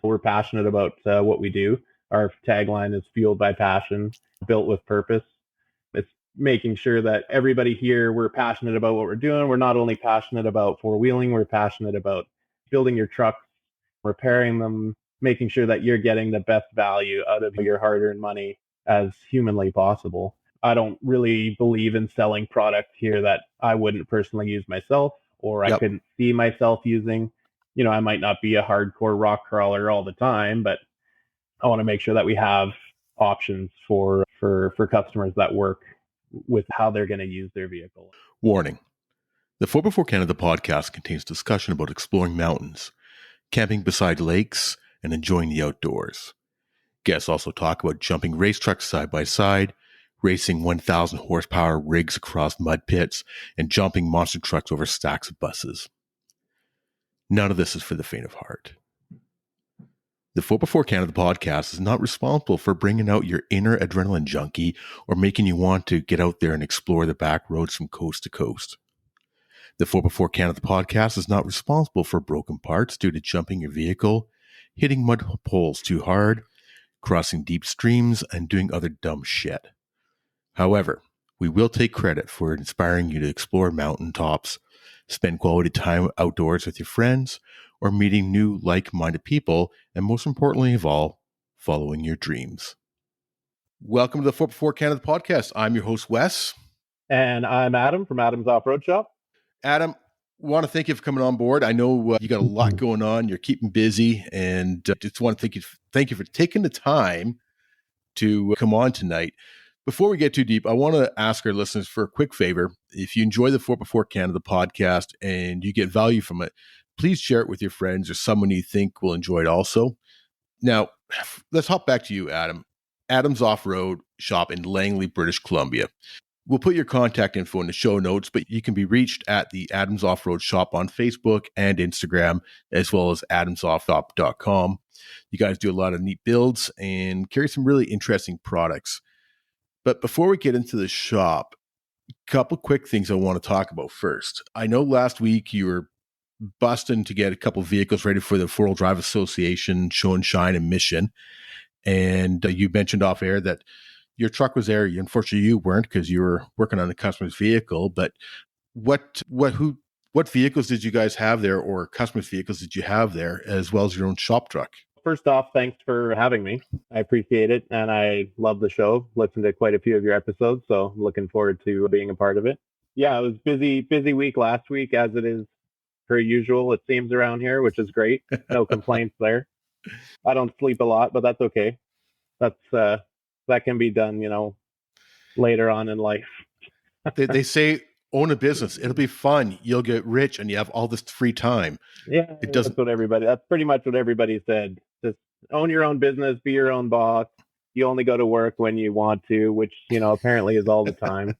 We're passionate about what we do. Our tagline is fueled by passion, built with purpose. It's making sure that everybody here, we're passionate about what we're doing. We're not only passionate about four-wheeling, we're passionate about building your trucks, repairing them, making sure that you're getting the best value out of your hard-earned money as humanly possible. I don't really believe in selling product here that I wouldn't personally use myself or I couldn't see myself using. I might not be a hardcore rock crawler all the time, but I want to make sure that we have options for customers that work with how they're going to use their vehicle. Warning. The 4x4 Canada podcast contains discussion about exploring mountains, camping beside lakes, and enjoying the outdoors. Guests also talk about jumping race trucks side by side, racing 1,000 horsepower rigs across mud pits, and jumping monster trucks over stacks of buses. None of this is for the faint of heart. The 4x4 Canada podcast is not responsible for bringing out your inner adrenaline junkie or making you want to get out there and explore the back roads from coast to coast. The 4x4 Canada podcast is not responsible for broken parts due to jumping your vehicle, hitting mud poles too hard, crossing deep streams, and doing other dumb shit. However, we will take credit for inspiring you to explore mountaintops, spend quality time outdoors with your friends, or meeting new like-minded people, and most importantly of all, following your dreams. Welcome to the 4x4 Canada podcast. I'm your host, Wes. And I'm Adam from Adam's Off-Road Shop. Adam, want to thank you for coming on board. I know you got a lot going on. You're keeping busy, and just want to thank you for taking the time to come on tonight. Before we get too deep, I want to ask our listeners for a quick favor. If you enjoy the 4x4 Canada podcast and you get value from it, please share it with your friends or someone you think will enjoy it also. Now, let's hop back to you, Adam. Adam's Off-Road Shop in Langley, British Columbia. We'll put your contact info in the show notes, but you can be reached at the Adam's Off-Road Shop on Facebook and Instagram, as well as adamsoffshop.com. You guys do a lot of neat builds and carry some really interesting products. But before we get into the shop, a couple quick things I want to talk about first. I know last week you were busting to get a couple vehicles ready for the Four-Wheel Drive Association Show and Shine and Mission. And you mentioned off air that your truck was there. Unfortunately, you weren't because you were working on the customer's vehicle. But what vehicles did you guys have there, or customers' vehicles did you have there, as well as your own shop truck? First off, thanks for having me. I appreciate it, and I love the show. Listened to quite a few of your episodes, so I'm looking forward to being a part of it. Yeah, it was busy week last week, as it is per usual, it seems, around here, which is great. No complaints there. I don't sleep a lot, but that's okay. That can be done, later on in life. They say own a business. It'll be fun. You'll get rich and you have all this free time. Yeah, that's pretty much what everybody said. Just own your own business, be your own boss. You only go to work when you want to, which, apparently is all the time.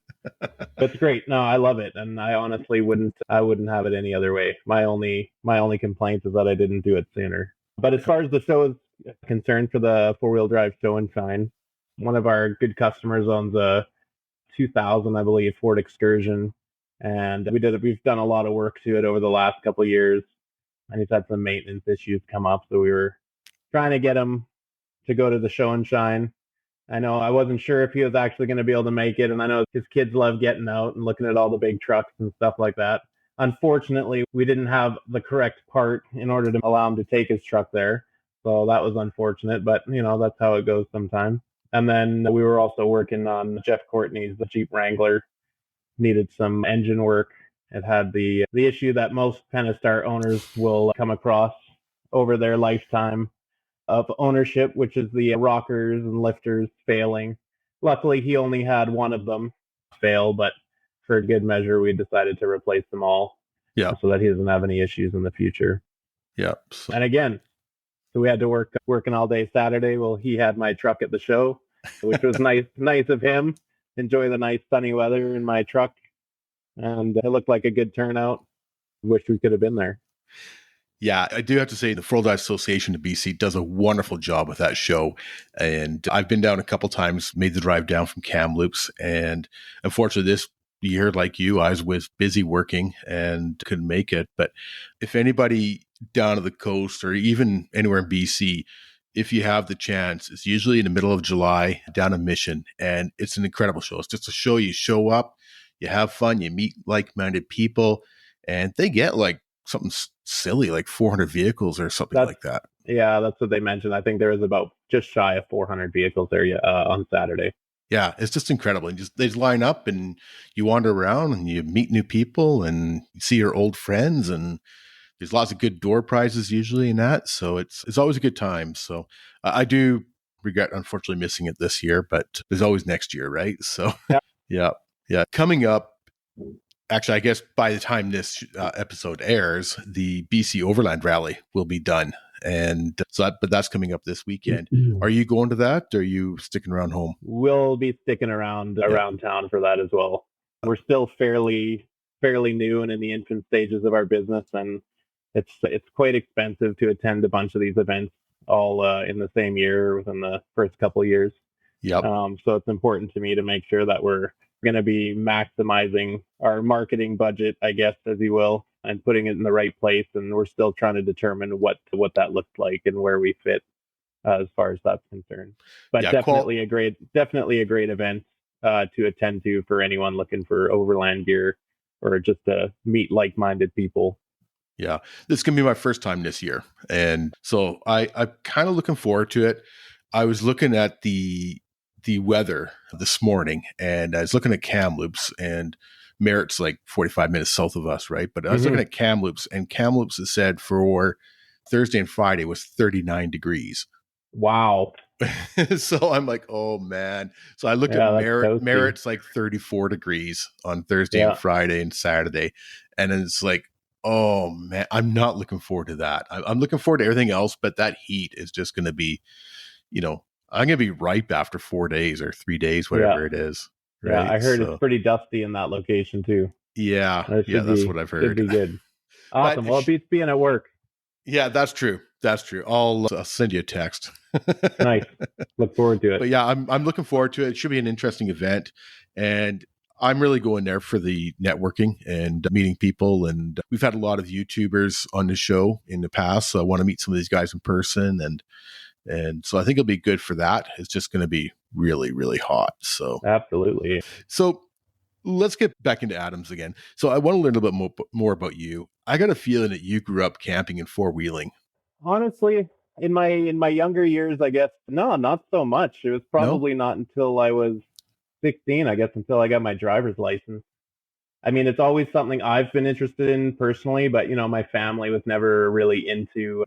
It's great. No, I love it. And I honestly wouldn't have it any other way. My only complaint is that I didn't do it sooner. But as far as the show is concerned, for the Four-Wheel Drive Show and Shine, one of our good customers owns a 2000, I believe, Ford Excursion. And we've done a lot of work to it over the last couple of years. And he's had some maintenance issues come up. So we were trying to get him to go to the Show and Shine. I know I wasn't sure if he was actually going to be able to make it. And I know his kids love getting out and looking at all the big trucks and stuff like that. Unfortunately, we didn't have the correct part in order to allow him to take his truck there. So that was unfortunate, but that's how it goes sometimes. And then we were also working on Jeff Courtney's, the Jeep Wrangler. Needed some engine work. It had the issue that most Pentastar owners will come across over their lifetime of ownership, which is the rockers and lifters failing. Luckily, he only had one of them fail, but for good measure, we decided to replace them all. Yeah. So that he doesn't have any issues in the future. Yeah. And again, so we had to working all day Saturday. Well, he had my truck at the show, which was nice of him. Enjoy the nice sunny weather in my truck. And it looked like a good turnout. Wish we could have been there. Yeah, I do have to say the Four-Wheel Drive Association of BC does a wonderful job with that show. And I've been down a couple times, made the drive down from Kamloops. And unfortunately, this year, like you, I was busy working and couldn't make it. But if anybody down to the coast or even anywhere in BC, if you have the chance, it's usually in the middle of July down in Mission, and it's an incredible show. It's just a show. You show up, you have fun, you meet like-minded people, and they get like something silly, like 400 vehicles or something like that. Yeah, that's what they mentioned. I think there was about just shy of 400 vehicles there on Saturday. Yeah, it's just incredible. And they just line up and you wander around and you meet new people and you see your old friends, and there's lots of good door prizes usually in that. So it's always a good time. So I do regret, unfortunately, missing it this year, but there's always next year, right? So yeah. Yeah. Coming up, actually, I guess by the time this episode airs, the BC Overland Rally will be done. And so, but that's coming up this weekend. Are you going to that, or are you sticking around home? We'll be sticking around town for that as well. We're still fairly new and in the infant stages of our business, and it's quite expensive to attend a bunch of these events all in the same year within the first couple of years. Yep. So it's important to me to make sure that we're going to be maximizing our marketing budget, I guess, as you will, and putting it in the right place. And we're still trying to determine what that looks like and where we fit as far as that's concerned. But yeah, definitely a great event to attend to for anyone looking for overland gear or just to meet like-minded people. Yeah, this is going to be my first time this year. And so I'm kind of looking forward to it. I was looking at the weather this morning, and I was looking at Kamloops, and Merritt's like 45 minutes south of us, right? But I was looking at Kamloops, and Kamloops has said for Thursday and Friday was 39 degrees. Wow. So I'm like, oh man. So I looked at Merritt's like 34 degrees on Thursday and Friday and Saturday. And it's like, oh man, I'm not looking forward to that. I'm looking forward to everything else, but that heat is just going to be, I'm going to be ripe after 4 days or 3 days, whatever it is. Right? Yeah, I heard it's pretty dusty in that location too. Yeah, that's what I've heard. Should be good. Awesome. Well, it beats being at work. Yeah, that's true. That's true. I'll send you a text. Nice. Look forward to it. But yeah, I'm looking forward to it. It should be an interesting event, and I'm really going there for the networking and meeting people. And we've had a lot of YouTubers on the show in the past, so I want to meet some of these guys in person, and so I think it'll be good for that. It's just going to be really, really hot. So absolutely. So let's get back into Adams again. So I want to learn a little bit more about you. I got a feeling that you grew up camping and four-wheeling. Honestly, in my younger years, I guess, no, not so much. It was probably not until I was 16, I guess, until I got my driver's license. I mean, it's always something I've been interested in personally, but, my family was never really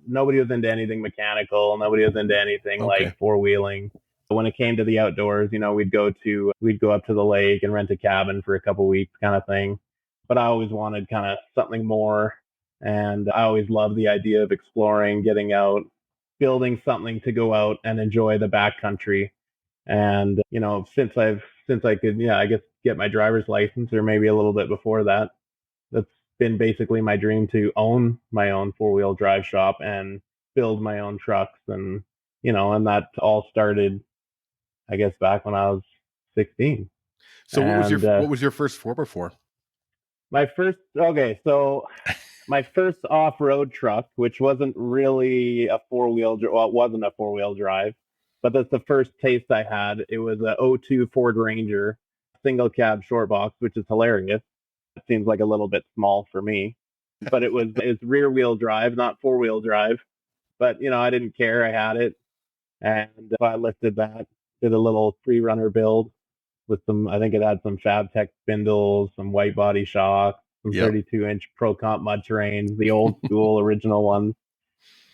nobody was into anything mechanical. Nobody was into anything like four-wheeling. When it came to the outdoors, we'd go up to the lake and rent a cabin for a couple weeks kind of thing. But I always wanted kind of something more. And I always loved the idea of exploring, getting out, building something to go out and enjoy the backcountry. And, since I could, I guess, get my driver's license, or maybe a little bit before that, that's been basically my dream to own my own four-wheel drive shop and build my own trucks. And, and that all started, I guess, back when I was 16. So what was your first 4x4? My first off-road truck, which wasn't really a four-wheel, well, it wasn't a four-wheel drive, but that's the first taste I had. It was a 02 Ford Ranger, single cab short box, which is hilarious. It seems like a little bit small for me, but it's rear wheel drive, not four wheel drive. But I didn't care. I had it, and I lifted that, did a little pre-runner build with I think it had some FabTech spindles, some white body shocks, some 32-inch Pro Comp mud terrains, the old school original ones.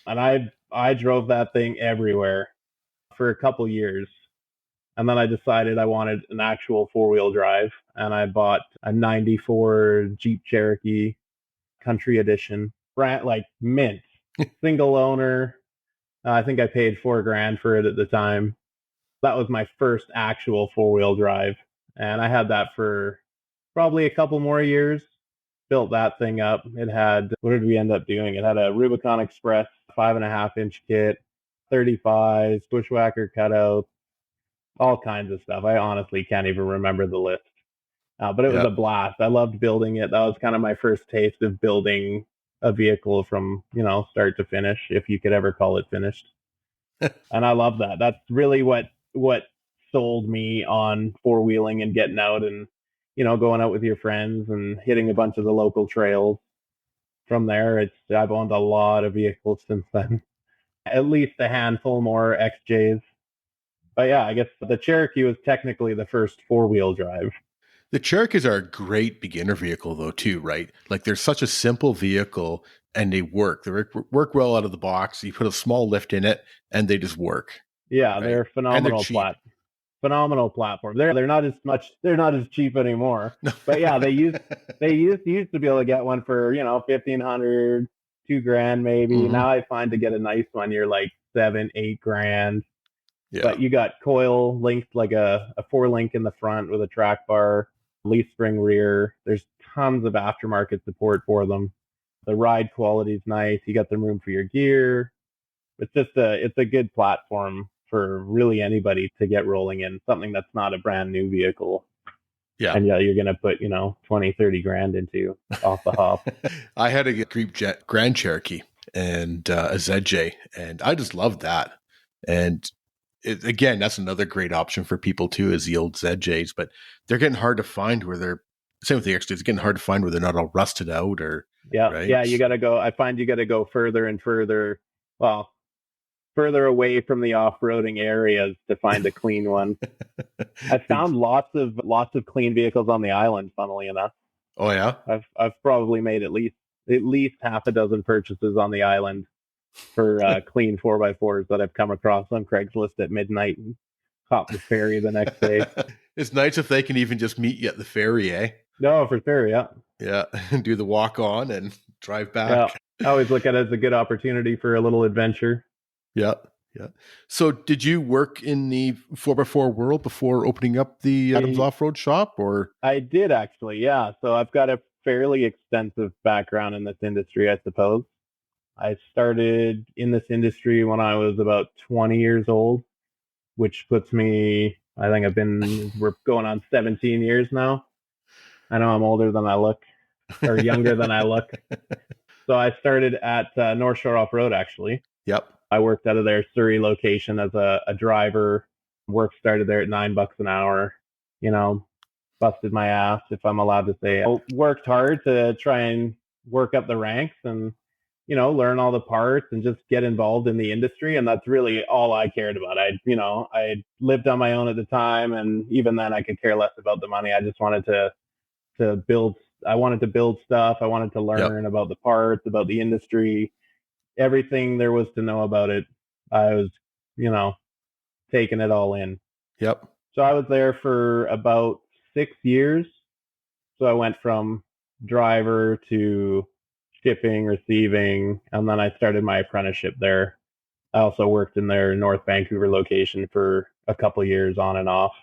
And I drove that thing everywhere for a couple years. And then I decided I wanted an actual four-wheel drive, and I bought a 94 Jeep Cherokee Country Edition, brand like mint, single owner. I think I paid $4,000 for it at the time. That was my first actual four-wheel drive, and I had that for probably a couple more years. Built that thing up. It had, what did we end up doing? It had a Rubicon Express 5.5-inch kit, 35s, bushwhacker cutouts, all kinds of stuff. I honestly can't even remember the list. But it was a blast. I loved building it. That was kind of my first taste of building a vehicle from, start to finish, if you could ever call it finished. And I love that. That's really what sold me on four-wheeling and getting out and, going out with your friends and hitting a bunch of the local trails. From there, I've owned a lot of vehicles since then. At least a handful more XJs. But yeah, I guess the Cherokee was technically the first four-wheel drive. The Cherokees are a great beginner vehicle, though, too, right? Like they're such a simple vehicle, and they work. They work well out of the box. You put a small lift in it, and they just work. Yeah, right? they're And they're phenomenal cheap. phenomenal platform. They're not as cheap anymore. But yeah, they used to be able to get one for, 1,500, $2,000 maybe. Mhm. Now I find to get a nice one, you're like 7, $8,000. Yeah. But you got coil linked, like a 4-link in the front with a track bar, leaf spring rear. There's tons of aftermarket support for them. The ride quality is nice. You got the room for your gear. It's a good platform for really anybody to get rolling in, something that's not a brand new vehicle. Yeah. And yeah, you're going to put, 20, $30,000 into off the hop. I had a Grand Cherokee and a ZJ, and I just loved that. And again, that's another great option for people too, is the old ZJs, but they're getting hard to find where they're, same with the XJs, it's getting hard to find where they're not all rusted out or, Yeah. right? Yeah. I find you got to go further and further. Well, further away from the off-roading areas to find a clean one. I found lots of clean vehicles on the island, funnily enough. Oh yeah. I've probably made at least half a dozen purchases on the island for clean 4x4s that I've come across on Craigslist at midnight and caught the ferry the next day. It's nice if they can even just meet you at the ferry, eh? No, for sure, yeah. Yeah, and do the walk on and drive back. Yeah. I always look at it as a good opportunity for a little adventure. Yeah, yeah. So did you work in the 4x4 world before opening up the Adams Off-Road shop, or? I did actually, yeah. So I've got a fairly extensive background in this industry, I suppose. I started in this industry when I was about 20 years old, which puts me, I think we're going on 17 years now. I know I'm older than I look, or younger than I look. So I started at North Shore Off-Road, actually. Yep. I worked out of their Surrey location as a driver. Work started there at $9 an hour. Busted my ass, if I'm allowed to say. I worked hard to try and work up the ranks and, learn all the parts and just get involved in the industry. And that's really all I cared about. I lived on my own at the time. And even then I could care less about the money. I just wanted to build. I wanted to build stuff. I wanted to learn about the parts, about the industry, everything there was to know about it. I was, taking it all in. Yep. So I was there for about 6 years. So I went from driver to shipping, receiving, and then I started my apprenticeship there. I also worked in their North Vancouver location for a couple of years on and off,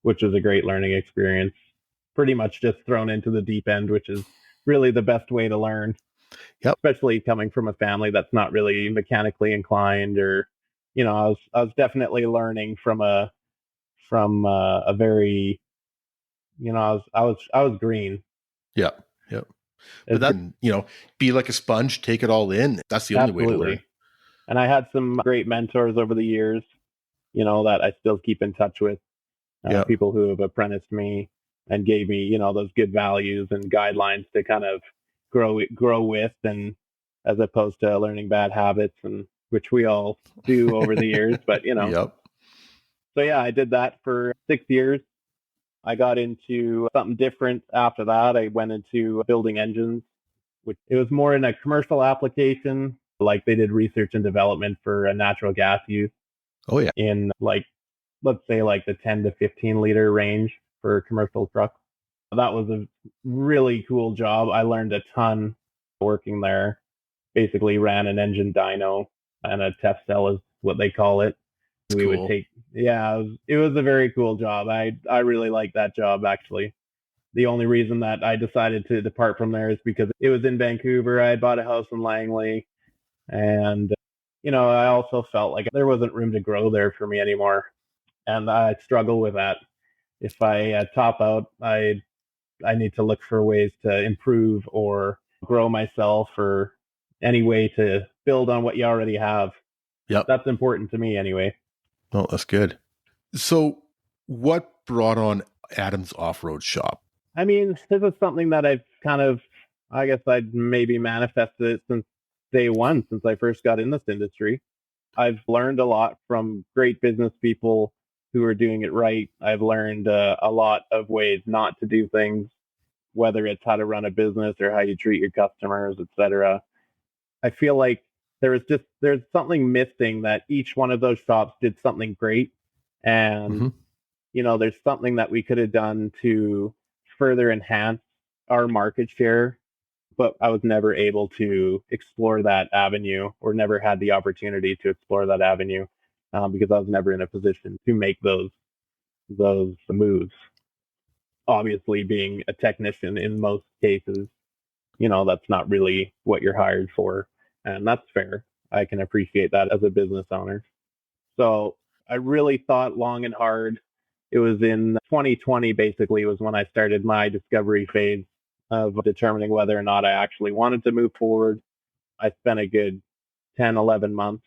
which was a great learning experience. Pretty much just thrown into the deep end, which is really the best way to learn. Yep. Especially coming from a family that's not really mechanically inclined, or, I was definitely learning from a very, I was green. Yep. Yep. But that, be like a sponge, take it all in. That's the only way to learn. And I had some great mentors over the years, that I still keep in touch with. People who have apprenticed me and gave me, those good values and guidelines to kind of grow with, and as opposed to learning bad habits, and which we all do over the years. But, Yep. So yeah, I did that for 6 years. I got into something different after that. I went into building engines, which it was more in a commercial application. Like they did research and development for a natural gas use. Oh yeah. In let's say the 10 to 15 liter range for commercial trucks. That was a really cool job. I learned a ton working there. Basically ran an engine dyno and a test cell is what they call it. That's cool. It was a very cool job. I really liked that job, actually. The only reason that I decided to depart from there is because it was in Vancouver. I had bought a house in Langley, and, I also felt like there wasn't room to grow there for me anymore. And I struggle with that. If I top out, I need to look for ways to improve or grow myself or any way to build on what you already have. Yep. That's important to me anyway. Oh, that's good. So what brought on Adam's off-road shop? I mean, this is something that I've kind of, I guess I'd maybe manifested it since day one, since I first got in this industry. I've learned a lot from great business people who are doing it right. I've learned a lot of ways not to do things, whether it's how to run a business or how you treat your customers, etc. I feel like there's something missing, that each one of those shops did something great, and there's something that we could have done to further enhance our market share, but I was never able to explore that avenue, or never had the opportunity to explore that avenue, because I was never in a position to make those moves. Obviously, being a technician in most cases, that's not really what you're hired for, and that's fair. I can appreciate that as a business owner. So I really thought long and hard. It was in 2020, basically, was when I started my discovery phase of determining whether or not I actually wanted to move forward. I spent a good 10, 11 months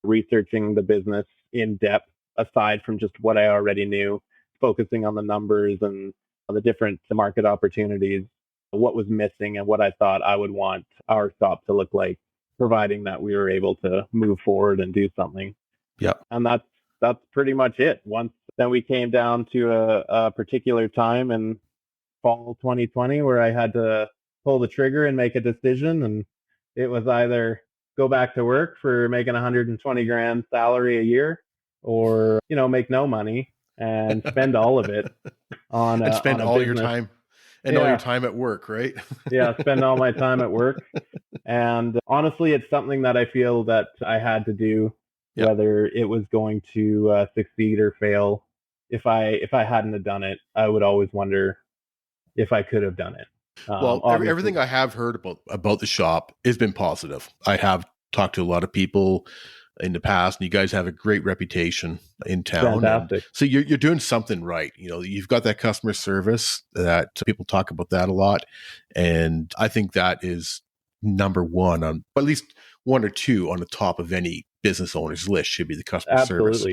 researching the business in depth, aside from just what I already knew, focusing on the numbers and the different market opportunities, what was missing, and what I thought I would want our shop to look like, providing that we were able to move forward and do something. Yeah. And that's pretty much it. Once then we came down to a particular time in fall 2020 where I had to pull the trigger and make a decision, and it was either go back to work for making 120 grand salary a year, or make no money and spend all of it on and spend on a all business. your time and all your time at work, right? Yeah, spend all my time at work. And honestly, it's something that I feel that I had to do, whether it was going to succeed or fail. If I hadn't have done it, I would always wonder if I could have done it. Well, everything I have heard about the shop has been positive. I have talked to a lot of people in the past, and you guys have a great reputation in town. Fantastic. So you're doing something right. You've got that customer service that people talk about that a lot, and I think that is number one on, at least one or two on the top of any business owner's list, should be the customer service.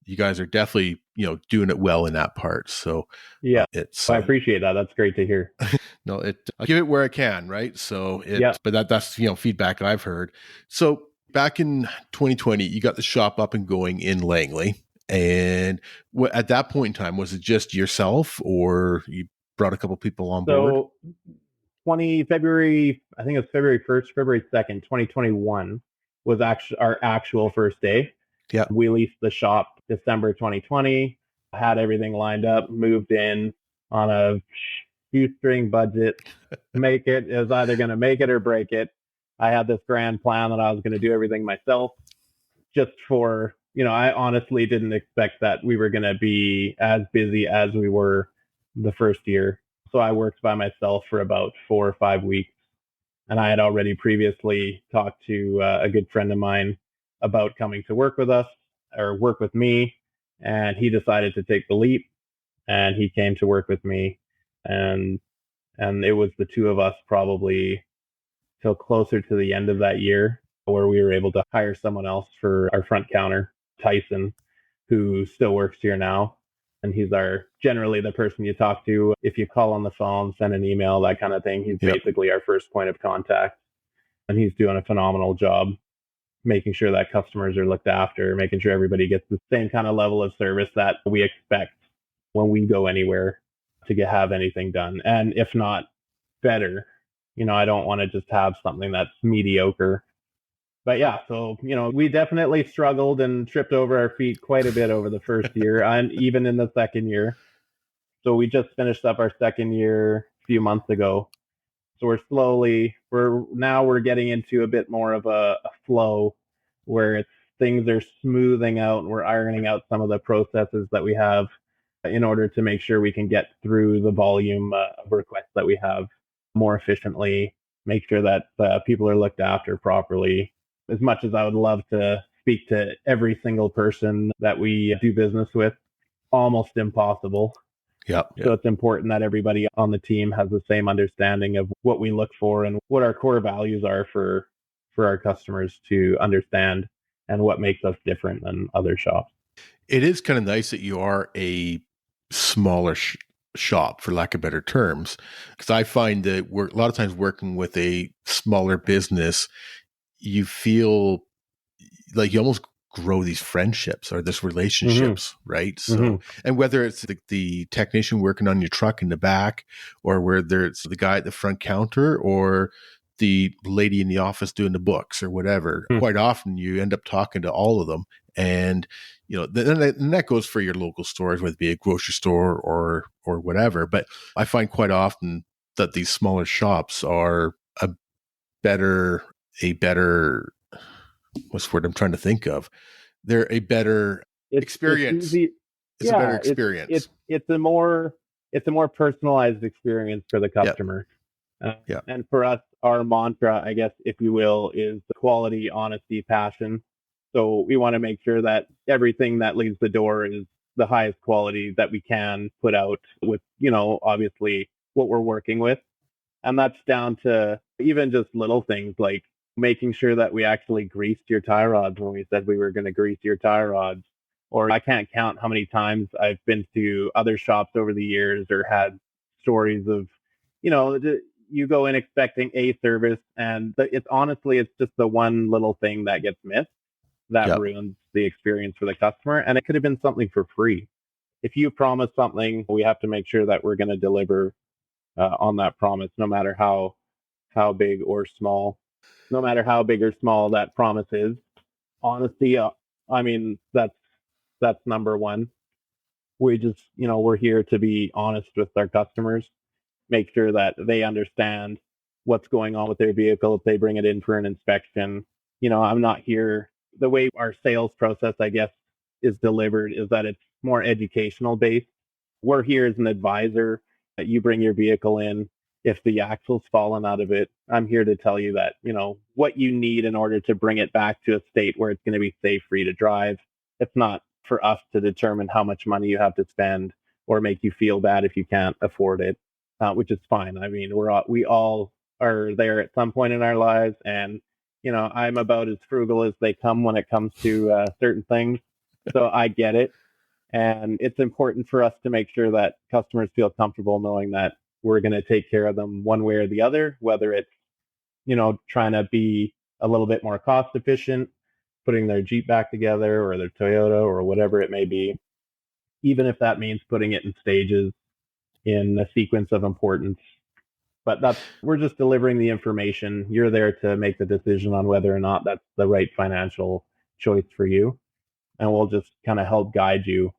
You guys are definitely, doing it well in that part. So yeah, I appreciate that. That's great to hear. No, I give it where I can, right? So but that's, feedback I've heard. So back in 2020, you got the shop up and going in Langley. And at that point in time, was it just yourself, or you brought a couple people on board? So February 1st, February 2nd, 2021 was our actual first day. Yeah. We leased the shop December 2020, had everything lined up, moved in on a shoestring budget. It was either going to make it or break it. I had this grand plan that I was going to do everything myself, just for, I honestly didn't expect that we were going to be as busy as we were the first year. So I worked by myself for about 4 or 5 weeks. And I had already previously talked to a good friend of mine about coming to work with us, or work with me. And he decided to take the leap, and he came to work with me. And it was the two of us probably till closer to the end of that year, where we were able to hire someone else for our front counter, Tyson, who still works here now. And he's generally the person you talk to if you call on the phone, send an email, that kind of thing. He's basically our first point of contact. And he's doing a phenomenal job making sure that customers are looked after, making sure everybody gets the same kind of level of service that we expect when we go anywhere to have anything done. And if not better, I don't want to just have something that's mediocre. But yeah, so, we definitely struggled and tripped over our feet quite a bit over the first year, and even in the second year. So we just finished up our second year a few months ago. So we're getting into a bit more of a flow where things are smoothing out, and we're ironing out some of the processes that we have in order to make sure we can get through the volume of requests that we have more efficiently, make sure that people are looked after properly. As much as I would love to speak to every single person that we do business with, almost impossible. Yep. So it's important that everybody on the team has the same understanding of what we look for and what our core values are for our customers to understand and what makes us different than other shops. It is kind of nice that you are a smaller shop, for lack of better terms, because I find that a lot of times working with a smaller business, you feel like you almost grow these friendships or this relationships, right? So, and whether it's the technician working on your truck in the back, or whether it's the guy at the front counter, or the lady in the office doing the books or whatever, quite often you end up talking to all of them. And, and that goes for your local stores, whether it be a grocery store or whatever. But I find quite often that these smaller shops are a better, what's the word I'm trying to think of? They're a better experience. It's a better experience. It's a more personalized experience for the customer. And for us, our mantra, I guess, if you will, is quality, honesty, passion. So we want to make sure that everything that leaves the door is the highest quality that we can put out with, obviously what we're working with. And that's down to even just little things like making sure that we actually greased your tie rods when we said we were going to grease your tie rods. Or I can't count how many times I've been to other shops over the years or had stories of, you go in expecting a service and it's just the one little thing that gets missed that ruins the experience for the customer. And it could have been something for free. If you promise something, we have to make sure that we're going to deliver on that promise, no matter how big or small. No matter how big or small that promise is. Honesty, that's number one. We just, we're here to be honest with our customers, make sure that they understand what's going on with their vehicle if they bring it in for an inspection. I'm not here. The way our sales process, I guess, is delivered is that it's more educational based. We're here as an advisor. You bring your vehicle in. If the axle's fallen out of it, I'm here to tell you that, what you need in order to bring it back to a state where it's going to be safe for you to drive. It's not for us to determine how much money you have to spend or make you feel bad if you can't afford it, which is fine. I mean, we all are there at some point in our lives. And, I'm about as frugal as they come when it comes to certain things. So I get it. And it's important for us to make sure that customers feel comfortable knowing that we're going to take care of them one way or the other, whether it's, trying to be a little bit more cost efficient, putting their Jeep back together or their Toyota or whatever it may be, even if that means putting it in stages in a sequence of importance. But we're just delivering the information. You're there to make the decision on whether or not that's the right financial choice for you. And we'll just kind of help guide you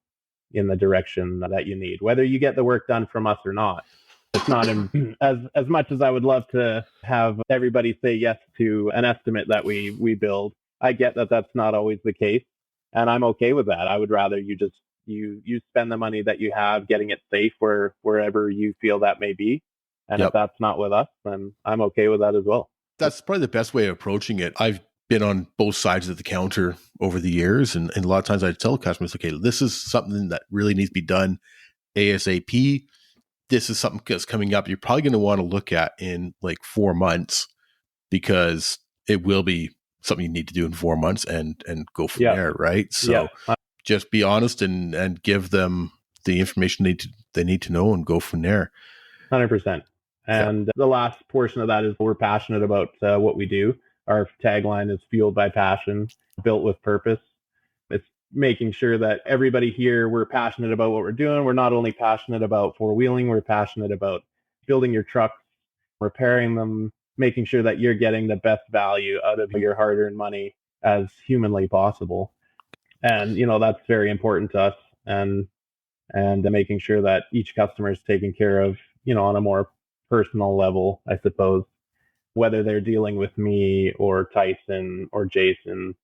in the direction that you need, whether you get the work done from us or not. It's not as much as I would love to have everybody say yes to an estimate that we build. I get that that's not always the case, and I'm okay with that. I would rather you just you spend the money that you have getting it safe wherever you feel that may be. And if that's not with us, then I'm okay with that as well. That's probably the best way of approaching it. I've been on both sides of the counter over the years, and a lot of times I tell customers, okay, this is something that really needs to be done ASAP. This is something that's coming up. You're probably going to want to look at in like 4 months, because it will be something you need to do in 4 months and go from there, right? So just be honest and give them the information they need to know and go from there. 100%. And the last portion of that is we're passionate about what we do. Our tagline is fueled by passion, built with purpose. It's making sure that everybody here, we're passionate about what we're doing. We're not only passionate about four-wheeling, we're passionate about building your trucks, repairing them, making sure that you're getting the best value out of your hard-earned money as humanly possible. And, that's very important to us. And making sure that each customer is taken care of, on a more personal level, I suppose, whether they're dealing with me or Tyson or Jason.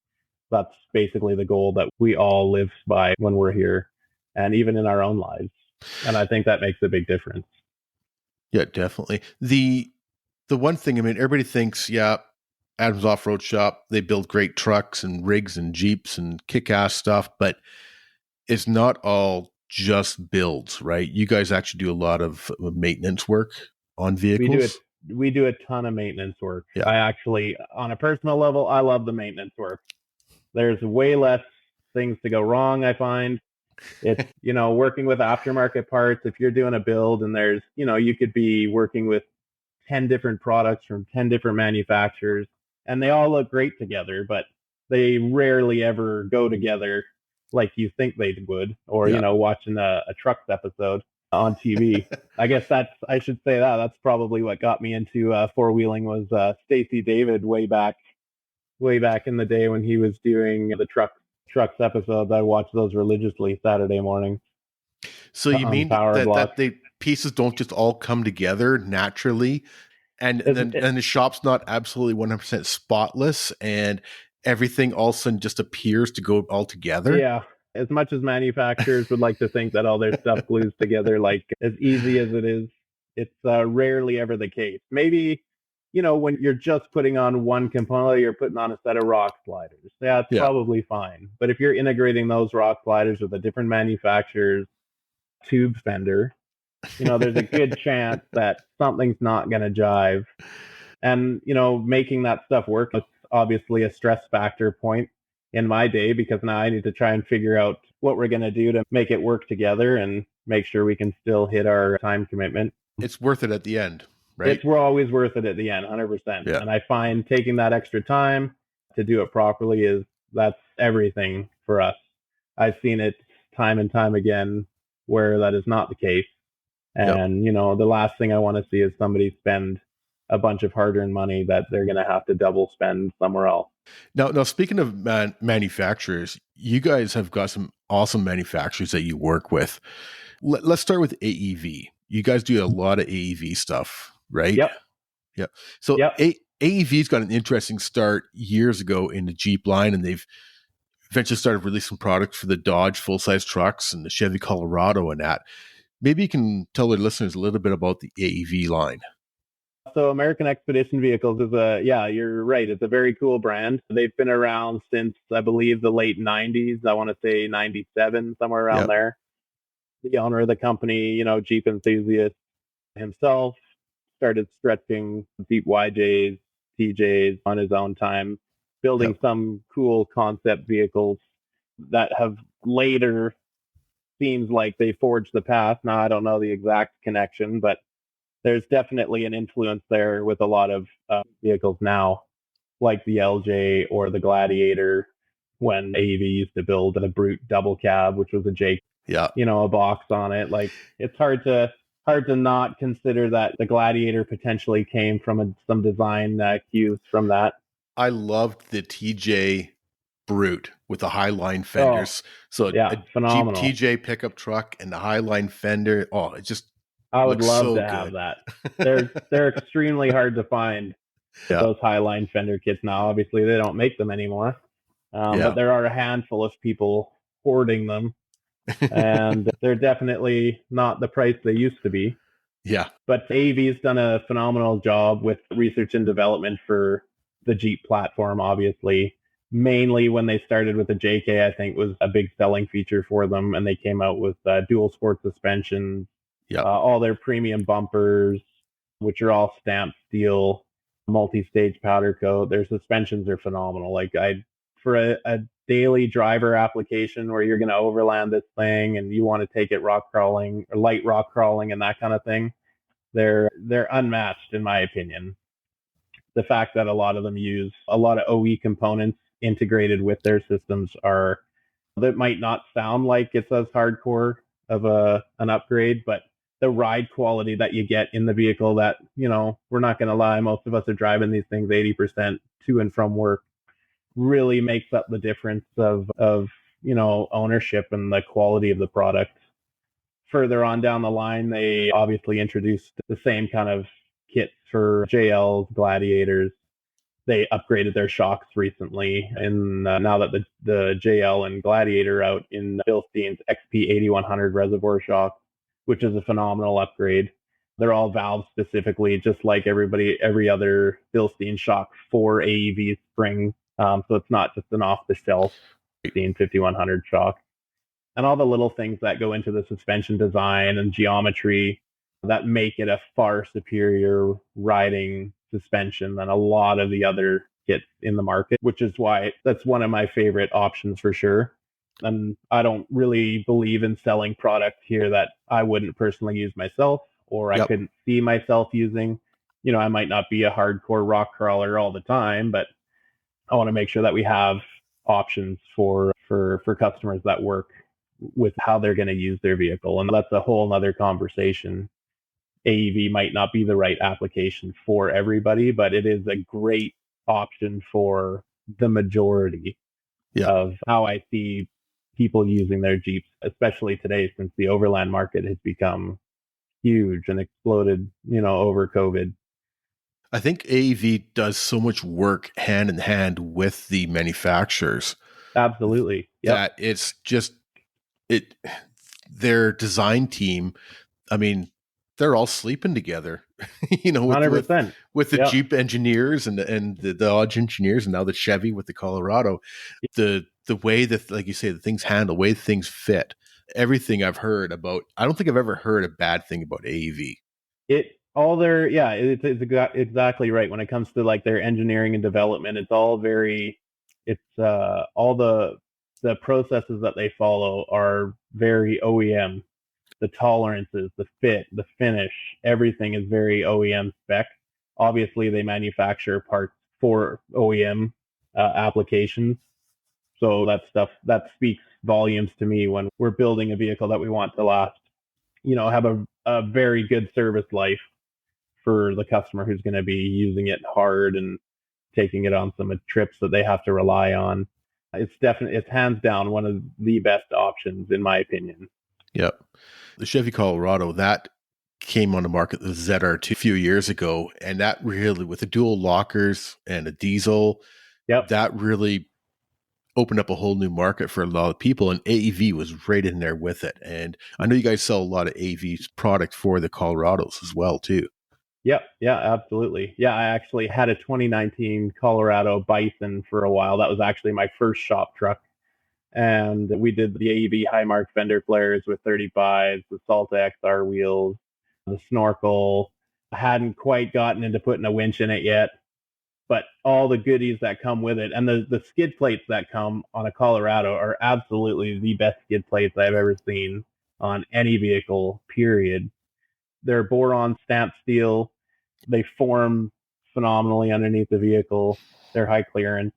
That's basically the goal that we all live by when we're here, and even in our own lives. And I think that makes a big difference. Yeah, definitely. The one thing, I mean, everybody thinks, Adam's Off-Road Shop, they build great trucks and rigs and Jeeps and kick-ass stuff, but it's not all just builds, right? You guys actually do a lot of maintenance work on vehicles. We do a ton of maintenance work. Yeah. I actually, on a personal level, I love the maintenance work. There's way less things to go wrong, I find. It's, working with aftermarket parts. If you're doing a build and there's, you could be working with 10 different products from 10 different manufacturers, and they all look great together, but they rarely ever go together like you think they would, or, watching a trucks episode on TV. I guess I should say that's probably what got me into four-wheeling was Stacey David way back in the day when he was doing the trucks episodes. I watched those religiously Saturday morning. So you mean that the pieces don't just all come together naturally, and the shop's not absolutely 100% spotless, and everything all of a sudden just appears to go all together? Yeah. As much as manufacturers would like to think that all their stuff glues together like as easy as it is, it's rarely ever the case. Maybe, when you're just putting on one component, you're putting on a set of rock sliders. Yeah, it's probably fine. But if you're integrating those rock sliders with a different manufacturer's tube fender, there's a good chance that something's not going to jive. And, making that stuff work is obviously a stress factor point in my day, because now I need to try and figure out what we're going to do to make it work together and make sure we can still hit our time commitment. It's worth it at the end, right? We're always worth it at the end, 100%. Yeah. And I find taking that extra time to do it properly that's everything for us. I've seen it time and time again where that is not the case. And, the last thing I want to see is somebody spend a bunch of hard-earned money that they're going to have to double spend somewhere else. Now speaking of manufacturers, you guys have got some awesome manufacturers that you work with. Let's start with AEV. You guys do a lot of AEV stuff, right? Yep. Yeah. So AEV's got an interesting start years ago in the Jeep line, and they've eventually started releasing products for the Dodge full-size trucks and the Chevy Colorado and that. Maybe you can tell our listeners a little bit about the AEV line. So American Expedition Vehicles is you're right. It's a very cool brand. They've been around since, I believe, the late 90s. I want to say 97, somewhere around there. The owner of the company, Jeep enthusiast himself, started stretching Jeep YJs, TJs on his own time, building some cool concept vehicles that have later seems like they forged the path. Now, I don't know the exact connection, but there's definitely an influence there with a lot of vehicles now, like the LJ or the Gladiator, when AEV used to build a brute double cab, which was a J, a box on it. Like, it's hard to not consider that the Gladiator potentially came from some design cues from that. I loved the TJ Brute with the Highline fenders. A phenomenal Jeep TJ pickup truck and the Highline fender. Oh, it just I would love to have that. They're extremely hard to find, those Highline fender kits now. Obviously, they don't make them anymore, but there are a handful of people hoarding them, and they're definitely not the price they used to be. Yeah. But AEV's done a phenomenal job with research and development for the Jeep platform, obviously. Mainly when they started with the JK, I think was a big selling feature for them, and they came out with dual sport suspension. All their premium bumpers, which are all stamped steel, multi-stage powder coat. Their suspensions are phenomenal. Like, for a daily driver application where you're going to overland this thing and you want to take it rock crawling or light rock crawling and that kind of thing, they're unmatched in my opinion. The fact that a lot of them use a lot of OE components integrated with their systems that might not sound like it's as hardcore of an upgrade, but the ride quality that you get in the vehicle that, we're not going to lie, most of us are driving these things 80% to and from work, really makes up the difference of ownership and the quality of the product. Further on down the line, they obviously introduced the same kind of kits for JLs, Gladiators. They upgraded their shocks recently, and now that the JL and Gladiator are out in Bilstein's XP 8100 reservoir shock, which is a phenomenal upgrade. They're all valve specifically, just like every other Bilstein shock for AEV spring. So it's not just an off-the-shelf Bilstein 5100 shock. and all the little things that go into the suspension design and geometry that make it a far superior riding suspension than a lot of the other kits in the market, which is why that's one of my favorite options for sure. And I don't really believe in selling product here that I wouldn't personally use myself or I couldn't see myself using. I might not be a hardcore rock crawler all the time, but I want to make sure that we have options for customers that work with how they're going to use their vehicle. And that's a whole other conversation. AEV might not be the right application for everybody, but it is a great option for the majority of how I see people using their Jeeps, especially today since the overland market has become huge and exploded, over COVID. I think AEV does so much work hand in hand with the manufacturers. Absolutely. That it's just their design team, I mean, they're all sleeping together, with 100%. With the Jeep engineers and the Dodge engineers, and now the Chevy with the Colorado. The way that, like you say, the things handle, the way things fit, everything I've heard about, I don't think I've ever heard a bad thing about AEV. It's exactly right. When it comes to like their engineering and development, it's all all the processes that they follow are very OEM. The tolerances, the fit, the finish, everything is very OEM spec. Obviously, they manufacture parts for OEM applications. So that speaks volumes to me when we're building a vehicle that we want to last, have a very good service life for the customer who's going to be using it hard and taking it on some trips that they have to rely on. It's hands down one of the best options in my opinion. Yep. The Chevy Colorado, that came on the market, the ZR2, a few years ago, and that really, with the dual lockers and a diesel, that really opened up a whole new market for a lot of people, and AEV was right in there with it. And I know you guys sell a lot of AEV product for the Colorados as well, too. Yep. Yeah, absolutely. Yeah, I actually had a 2019 Colorado Bison for a while. That was actually my first shop truck. And we did the AEV high mark fender flares with 35s, the Salta XR wheels, the snorkel. I hadn't quite gotten into putting a winch in it yet, but all the goodies that come with it and the skid plates that come on a Colorado are absolutely the best skid plates I've ever seen on any vehicle, period. They're boron stamped steel. They form phenomenally underneath the vehicle. They're high clearance.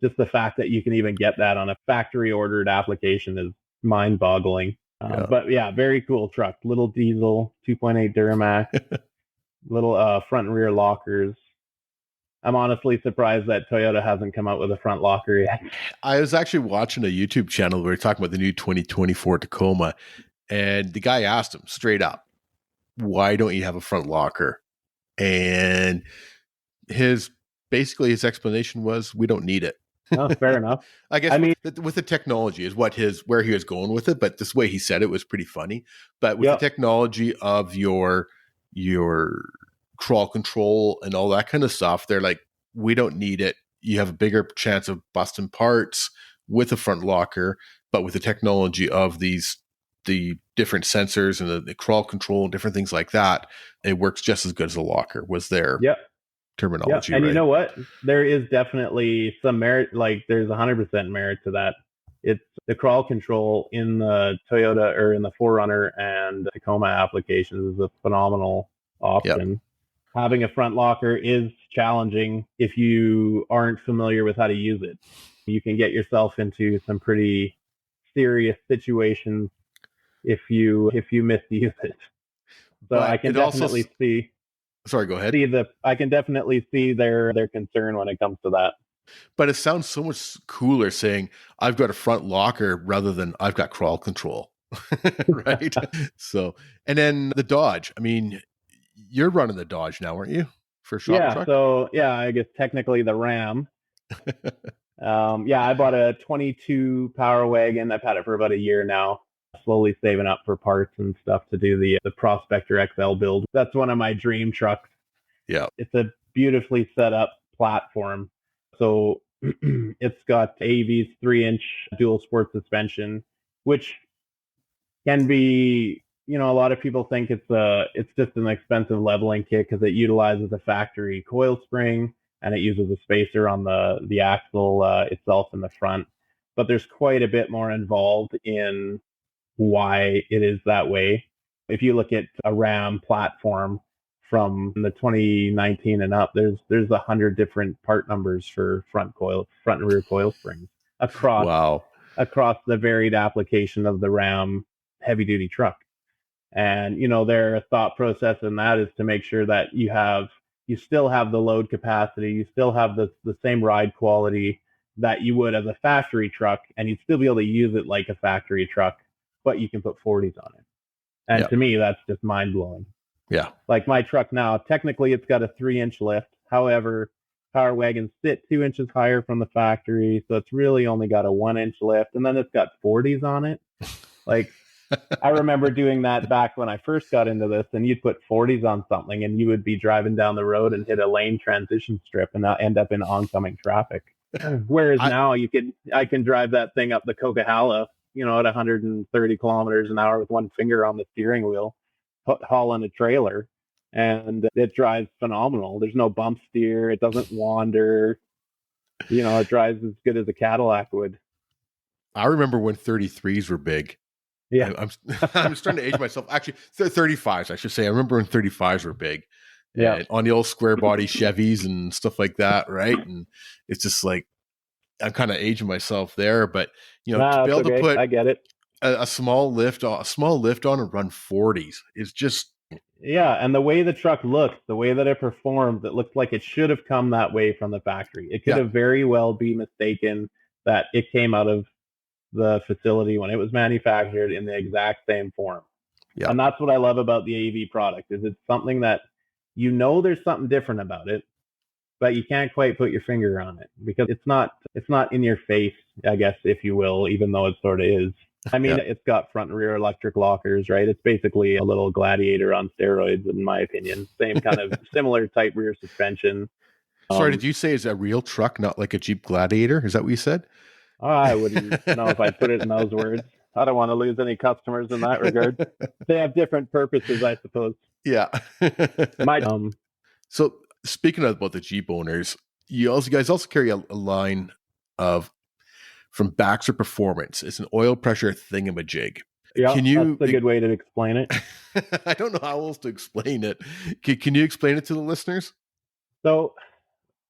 Just the fact that you can even get that on a factory ordered application is mind boggling. But yeah, very cool truck. Little diesel, 2.8 Duramax, little front and rear lockers. I'm honestly surprised that Toyota hasn't come out with a front locker yet. I was actually watching a YouTube channel where we were talking about the new 2024 Tacoma, and the guy asked him straight up, why don't you have a front locker? And his explanation was, we don't need it. Oh, fair enough. I guess with the technology is where he was going with it, but this way he said it was pretty funny. But with the technology of your crawl control and all that kind of stuff, they're like, we don't need it. You have a bigger chance of busting parts with a front locker, but with the technology of the different sensors and the crawl control and different things like that, it works just as good as a locker, was their terminology. And right? You know what? There is definitely some merit, like there's 100% merit to that. It's the crawl control in the Toyota or in the 4Runner and Tacoma applications is a phenomenal option. Yep. Having a front locker is challenging if you aren't familiar with how to use it. You can get yourself into some pretty serious situations if you misuse it. So I can definitely see. Sorry, go ahead. I can definitely see their concern when it comes to that. But it sounds so much cooler saying I've got a front locker rather than I've got crawl control. Right? So, and then the Dodge. I mean, you're running the Dodge now, aren't you? For shop truck? So I guess technically the Ram. I bought a 22 Power Wagon. I've had it for about a year now. Slowly saving up for parts and stuff to do the Prospector XL build. That's one of my dream trucks. Yeah. It's a beautifully set up platform. So it's got AEV's 3-inch dual sport suspension. which can be, a lot of people think it's just an expensive leveling kit because it utilizes a factory coil spring and it uses a spacer on the axle itself in the front. But there's quite a bit more involved in why it is that way. If you look at a Ram platform from the 2019 and up, there's 100 different part numbers for front and rear coil springs across Wow. across the varied application of the Ram heavy duty truck. And their thought process in that is to make sure that you still have the load capacity, you still have the same ride quality that you would as a factory truck, and you'd still be able to use it like a factory truck, but you can put 40s on it. And Yep. to me, that's just mind blowing. Yeah. Like my truck now, technically it's got a 3-inch lift. However, Power Wagons sit 2 inches higher from the factory, so it's really only got a 1-inch lift, and then it's got 40s on it. Like, I remember doing that back when I first got into this, and you'd put 40s on something, and you would be driving down the road and hit a lane transition strip and not end up in oncoming traffic. Whereas now I can drive that thing up the Coquihalla, at 130 kilometers an hour with one finger on the steering wheel, hauling a trailer, and it drives phenomenal. There's no bump steer. It doesn't wander. It drives as good as a Cadillac would. I remember when 33s were big. Yeah. I'm starting to age myself. Actually, 35s, I should say. I remember when 35s were big. Yeah. On the old square body Chevys and stuff like that, right? And it's just like, I'm kind of aging myself there, but to be able to put I get it. a small lift on and run 40s is just. Yeah, and the way the truck looks, the way that it performs, it looks like it should have come that way from the factory. It could have very well be mistaken that it came out of the facility when it was manufactured in the exact same form. Yeah. And that's what I love about the AV product, is it's something that there's something different about it, but you can't quite put your finger on it because it's not in your face, I guess, if you will, even though it sort of is. I mean, It's got front and rear electric lockers, right? It's basically a little Gladiator on steroids, in my opinion. Same kind of similar type rear suspension. Sorry, did you say it's a real truck, not like a Jeep Gladiator? Is that what you said? I wouldn't know if I'd put it in those words. I don't want to lose any customers in that regard. They have different purposes, I suppose. Yeah. So speaking about the Jeep owners, you guys also carry a line from Baxter Performance. It's an oil pressure thingamajig. Yeah, that's a good way to explain it. I don't know how else to explain it. Can you explain it to the listeners? So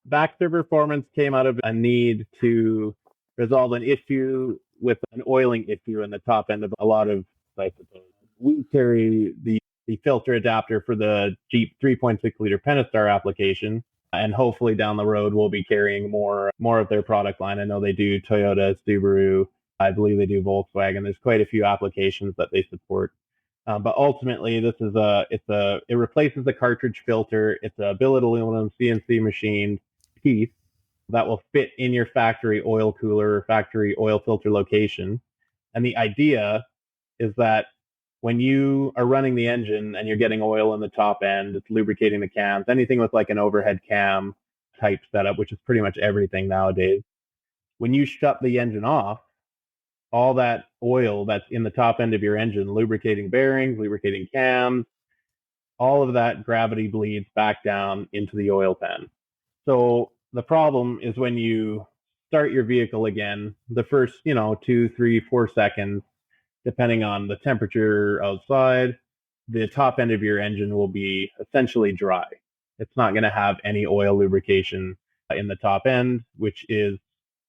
Baxter Performance came out of a need to resolve an issue with an oiling issue in the top end of a lot of, I suppose. We carry the filter adapter for the Jeep 3.6 liter Pentastar application, and hopefully down the road we'll be carrying more of their product line. I know they do Toyota, Subaru, I believe they do Volkswagen. There's quite a few applications that they support. But ultimately, it replaces the cartridge filter. It's a billet aluminum CNC machined piece that will fit in your factory oil cooler or factory oil filter location. And the idea is that when you are running the engine and you're getting oil in the top end, it's lubricating the cams, anything with like an overhead cam type setup, which is pretty much everything nowadays. When you shut the engine off, all that oil that's in the top end of your engine, lubricating bearings, lubricating cams, all of that gravity bleeds back down into the oil pan. So the problem is when you start your vehicle again, the first, 2, 3, 4 seconds, depending on the temperature outside, the top end of your engine will be essentially dry. It's not going to have any oil lubrication in the top end, which is,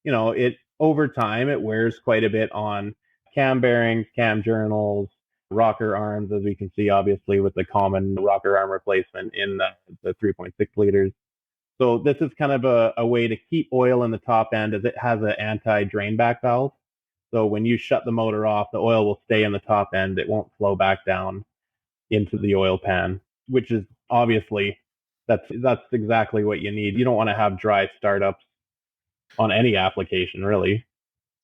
it over time, it wears quite a bit on cam bearings, cam journals, rocker arms, as we can see, obviously, with the common rocker arm replacement in the 3.6 liters. So this is kind of a way to keep oil in the top end, as it has an anti-drain back valve. So when you shut the motor off, the oil will stay in the top end. It won't flow back down into the oil pan, which is obviously, that's exactly what you need. You don't want to have dry startups on any application, really.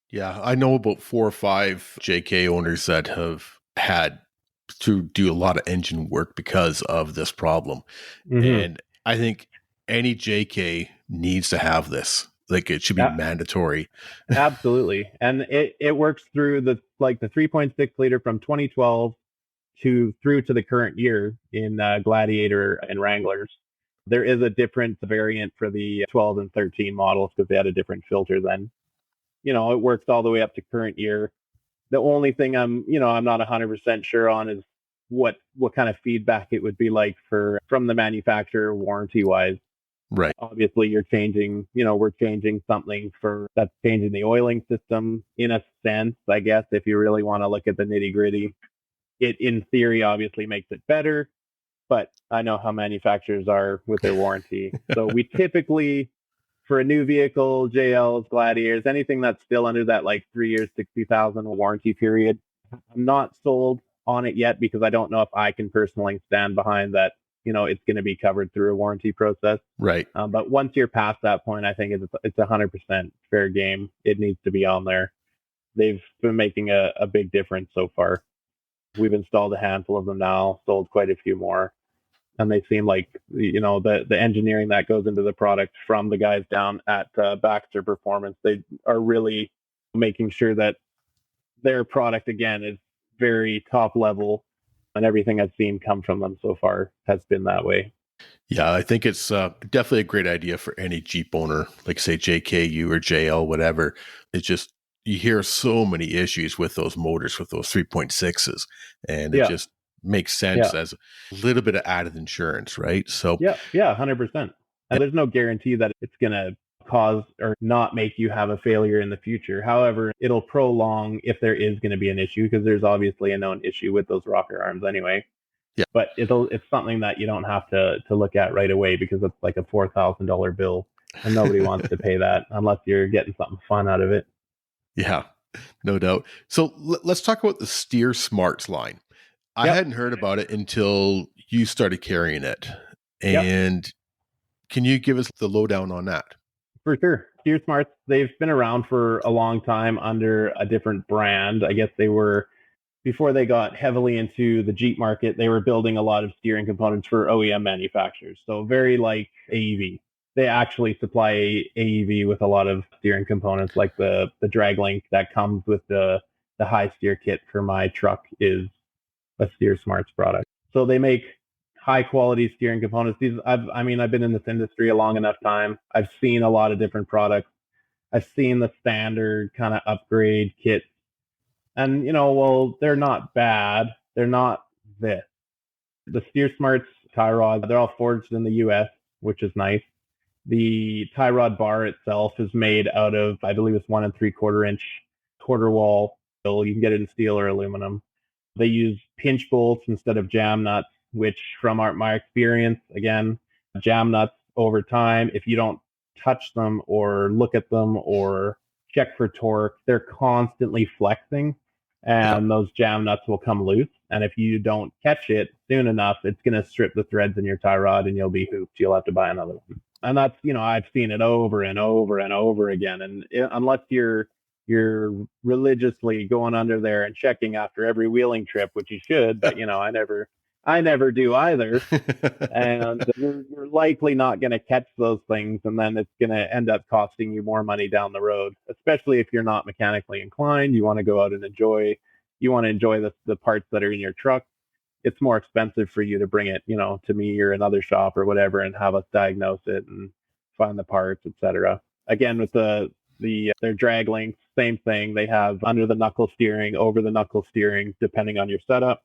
Yeah, I know about 4 or 5 JK owners that have had to do a lot of engine work because of this problem. Mm-hmm. And I think any JK needs to have this. Like it should be mandatory. Absolutely. And it works through the 3.6 liter from 2012 through to the current year in Gladiator and Wranglers. There is a different variant for the 12 and 13 models because they had a different filter then. It works all the way up to current year. The only thing I'm not 100% sure on is what kind of feedback it would be like from the manufacturer warranty wise. Right. Obviously we're changing something that's changing the oiling system in a sense, I guess, if you really want to look at the nitty gritty. It in theory obviously makes it better, but I know how manufacturers are with their warranty. So we typically, for a new vehicle, JLs, Gladiators, anything that's still under that 3 years, 60,000 warranty period, I'm not sold on it yet because I don't know if I can personally stand behind that. It's going to be covered through a warranty process. Right. But once you're past that point, I think it's 100% fair game. It needs to be on there. They've been making a big difference so far. We've installed a handful of them now, sold quite a few more. And they seem like, the engineering that goes into the product from the guys down at Baxter Performance, they are really making sure that their product, again, is very top level. And everything I've seen come from them so far has been that way. Yeah, I think it's definitely a great idea for any Jeep owner, like say JKU or JL, whatever. It's just, you hear so many issues with those motors, with those 3.6s, and it just makes sense as a little bit of added insurance, right? So yeah, 100%. And there's no guarantee that it's going to cause or not make you have a failure in the future. However, it'll prolong if there is going to be an issue, because there's obviously a known issue with those rocker arms anyway. Yeah. But it's something that you don't have to look at right away, because it's like a $4,000 bill and nobody wants to pay that unless you're getting something fun out of it. Yeah, no doubt. So let's talk about the Steersmarts line. I hadn't heard about it until you started carrying it. And can you give us the lowdown on that? For sure. Steersmarts, they've been around for a long time under a different brand. I guess before they got heavily into the Jeep market, they were building a lot of steering components for OEM manufacturers. So very like AEV. They actually supply AEV with a lot of steering components, like the drag link that comes with the high steer kit for my truck is a Steersmarts product. So they make high quality steering components. I've been in this industry a long enough time. I've seen a lot of different products. I've seen the standard kind of upgrade kits. And, they're not bad. They're not this. The Steersmarts tie rods, they're all forged in the US, which is nice. The tie rod bar itself is made out of, I believe it's 1 3/4 inch quarter wall. You can get it in steel or aluminum. They use pinch bolts instead of jam nuts, which from my experience, again, jam nuts over time, if you don't touch them or look at them or check for torque, they're constantly flexing, and those jam nuts will come loose. And if you don't catch it soon enough, it's going to strip the threads in your tie rod and you'll be hooped. You'll have to buy another one. And that's, I've seen it over and over and over again. And unless you're religiously going under there and checking after every wheeling trip, which you should, but I never do either. And you're likely not going to catch those things, and then it's going to end up costing you more money down the road, especially if you're not mechanically inclined. You want to go out and enjoy the parts that are in your truck. It's more expensive for you to bring it, to me or another shop or whatever, and have us diagnose it and find the parts, etc. Again, with their drag links, same thing. They have under the knuckle steering, over the knuckle steering, depending on your setup.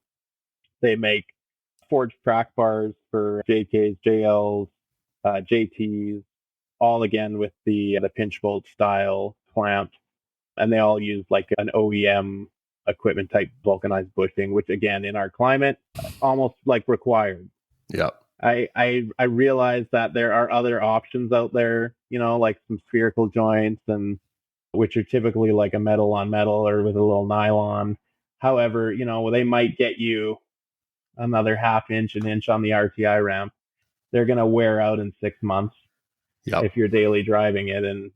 They make forged track bars for JKs, JLs, JTs, all again with the pinch bolt style clamp, and they all use like an OEM equipment type vulcanized bushing, which again in our climate almost like required. Yeah. I realize that there are other options out there, like some spherical joints, and which are typically like a metal on metal or with a little nylon. However, they might get you another an inch on the RTI ramp. They're going to wear out in 6 months if you're daily driving it. And,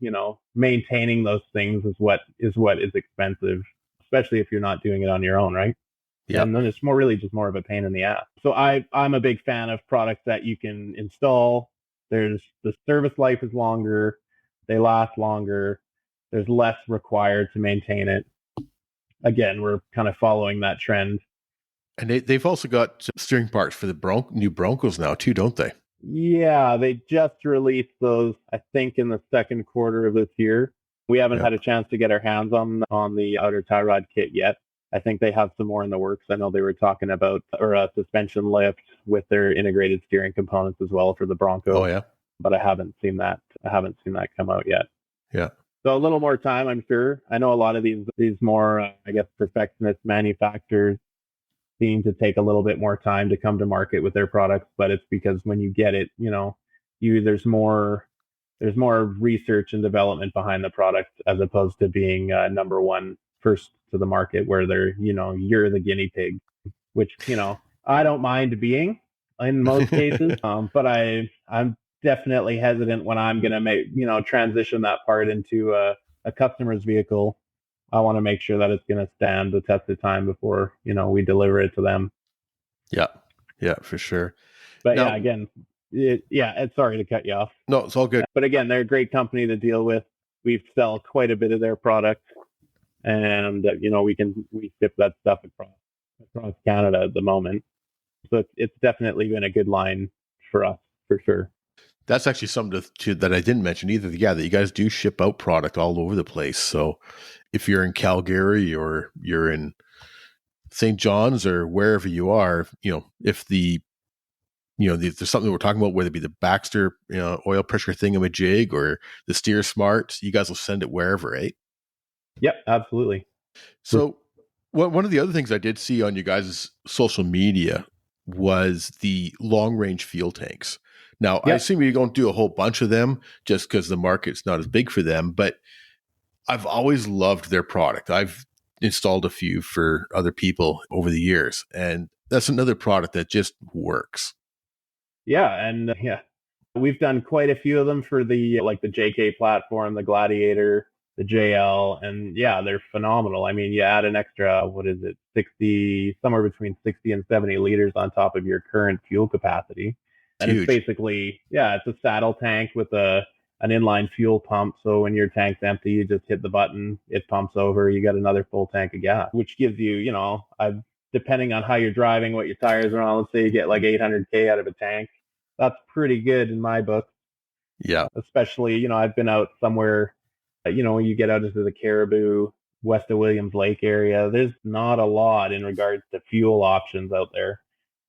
maintaining those things is what is expensive, especially if you're not doing it on your own, right? Yeah. And then it's more of a pain in the ass. So I'm a big fan of products that you can install. The service life is longer. They last longer. There's less required to maintain it. Again, we're kind of following that trend. And they've also got steering parts for the new Broncos now too, don't they? Yeah, they just released those, I think, in the second quarter of this year. We haven't had a chance to get our hands on the outer tie rod kit yet. I think they have some more in the works. I know they were talking about a suspension lift with their integrated steering components as well for the Bronco. Oh yeah, but I haven't seen that. I haven't seen that come out yet. Yeah. So a little more time, I'm sure. I know a lot of these more, I guess, perfectionist manufacturers seem to take a little bit more time to come to market with their products, but it's because when you get it, there's more research and development behind the product as opposed to being number one first to the market where you're the guinea pig, which I don't mind being in most cases, but I'm definitely hesitant when I'm going to transition that part into a customer's vehicle. I want to make sure that it's going to stand the test of time before, we deliver it to them. Yeah. Yeah, for sure. But now, again, it's sorry to cut you off. No, it's all good. But again, they're a great company to deal with. We sell quite a bit of their product, and we ship that stuff across Canada at the moment. So it's definitely been a good line for us, for sure. That's actually something that I didn't mention either. Yeah, that you guys do ship out product all over the place. So if you're in Calgary or you're in St. John's or wherever you are, if there's something we're talking about, whether it be the Baxter oil pressure thingamajig or the Steersmarts, you guys will send it wherever, right? Yep, absolutely. So one of the other things I did see on you guys' social media was the long range fuel tanks. Now, I assume you don't do a whole bunch of them just because the market's not as big for them, but I've always loved their product. I've installed a few for other people over the years, and that's another product that just works. Yeah, and we've done quite a few of them for the JK platform, the Gladiator, the JL, and they're phenomenal. I mean, you add an extra, 60, somewhere between 60 and 70 liters on top of your current fuel capacity. And it's basically, it's a saddle tank with an inline fuel pump. So when your tank's empty, you just hit the button, it pumps over, you got another full tank of gas, which gives you, depending on how you're driving, what your tires are on, let's say you get like 800K out of a tank. That's pretty good in my book. Yeah. Especially, I've been out somewhere, when you get out into the Caribou, west of Williams Lake area, there's not a lot in regards to fuel options out there.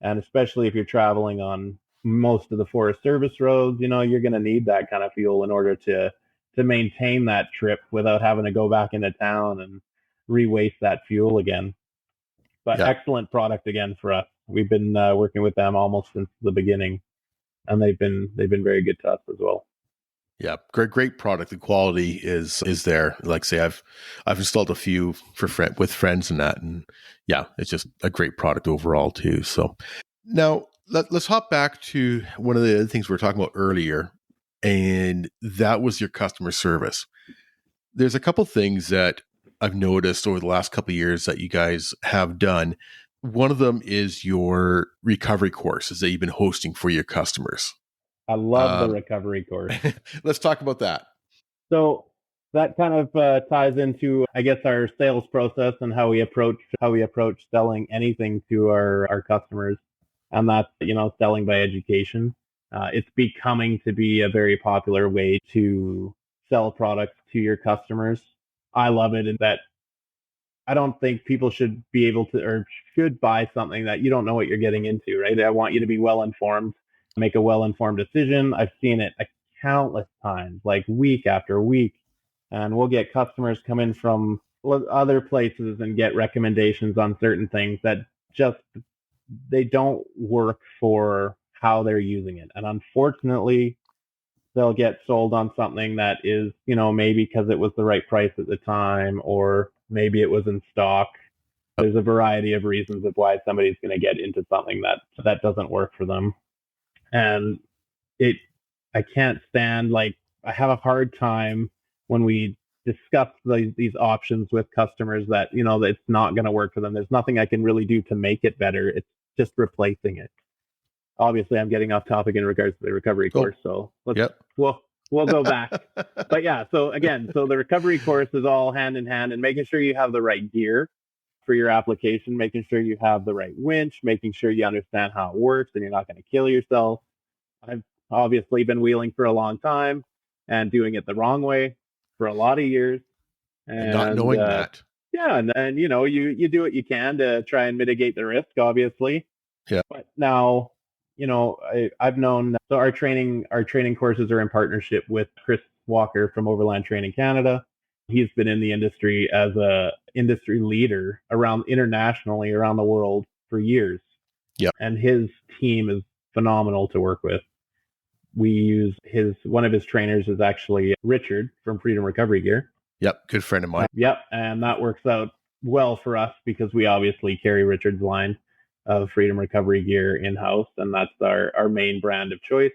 And especially if you're traveling on most of the Forest Service roads, you're going to need that kind of fuel in order to maintain that trip without having to go back into town and re-waste that fuel again. But excellent product again for us. We've been working with them almost since the beginning, and they've been very good to us as well. Yeah, great product. The quality is there. Like say, I've installed a few with friends and that, and it's just a great product overall too. So now let's hop back to one of the other things we were talking about earlier, and that was your customer service. There's a couple things that I've noticed over the last couple of years that you guys have done. One of them is your recovery courses that you've been hosting for your customers. I love the recovery course. Let's talk about that. So that kind of ties into, I guess, our sales process and how we approach selling anything to our customers. And that's, selling by education. It's becoming to be a very popular way to sell products to your customers. I love it in that I don't think people should be able to or should buy something that you don't know what you're getting into, right? I want you to be well-informed, make a well-informed decision. I've seen it countless times, like week after week. And we'll get customers come in from other places and get recommendations on certain things that just they don't work for how they're using it. And unfortunately, they'll get sold on something that is, maybe because it was the right price at the time, or maybe it was in stock. There's a variety of reasons of why somebody's going to get into something that doesn't work for them. And I can't stand, I have a hard time when we discuss these options with customers that, that it's not going to work for them. There's nothing I can really do to make it better. It's just replacing it. Obviously, I'm getting off topic in regards to the recovery course, so we'll we'll go back. But yeah, so again, so the recovery course is all hand in hand, and making sure you have the right gear for your application, making sure you have the right winch, making sure you understand how it works and you're not going to kill yourself. I've obviously been wheeling for a long time and doing it the wrong way for a lot of years. And not knowing that. Yeah, and then you do what you can to try and mitigate the risk, obviously. Yeah. But now, I've known, so our training courses are in partnership with Chris Walker from Overland Training Canada. He's been in the industry as a industry leader internationally around the world for years. Yeah. And his team is phenomenal to work with. We use one of his trainers is actually Richard from Freedom Recovery Gear. Yep, good friend of mine. Yep, and that works out well for us because we obviously carry Richard's line of Freedom Recovery Gear in-house, and that's our main brand of choice.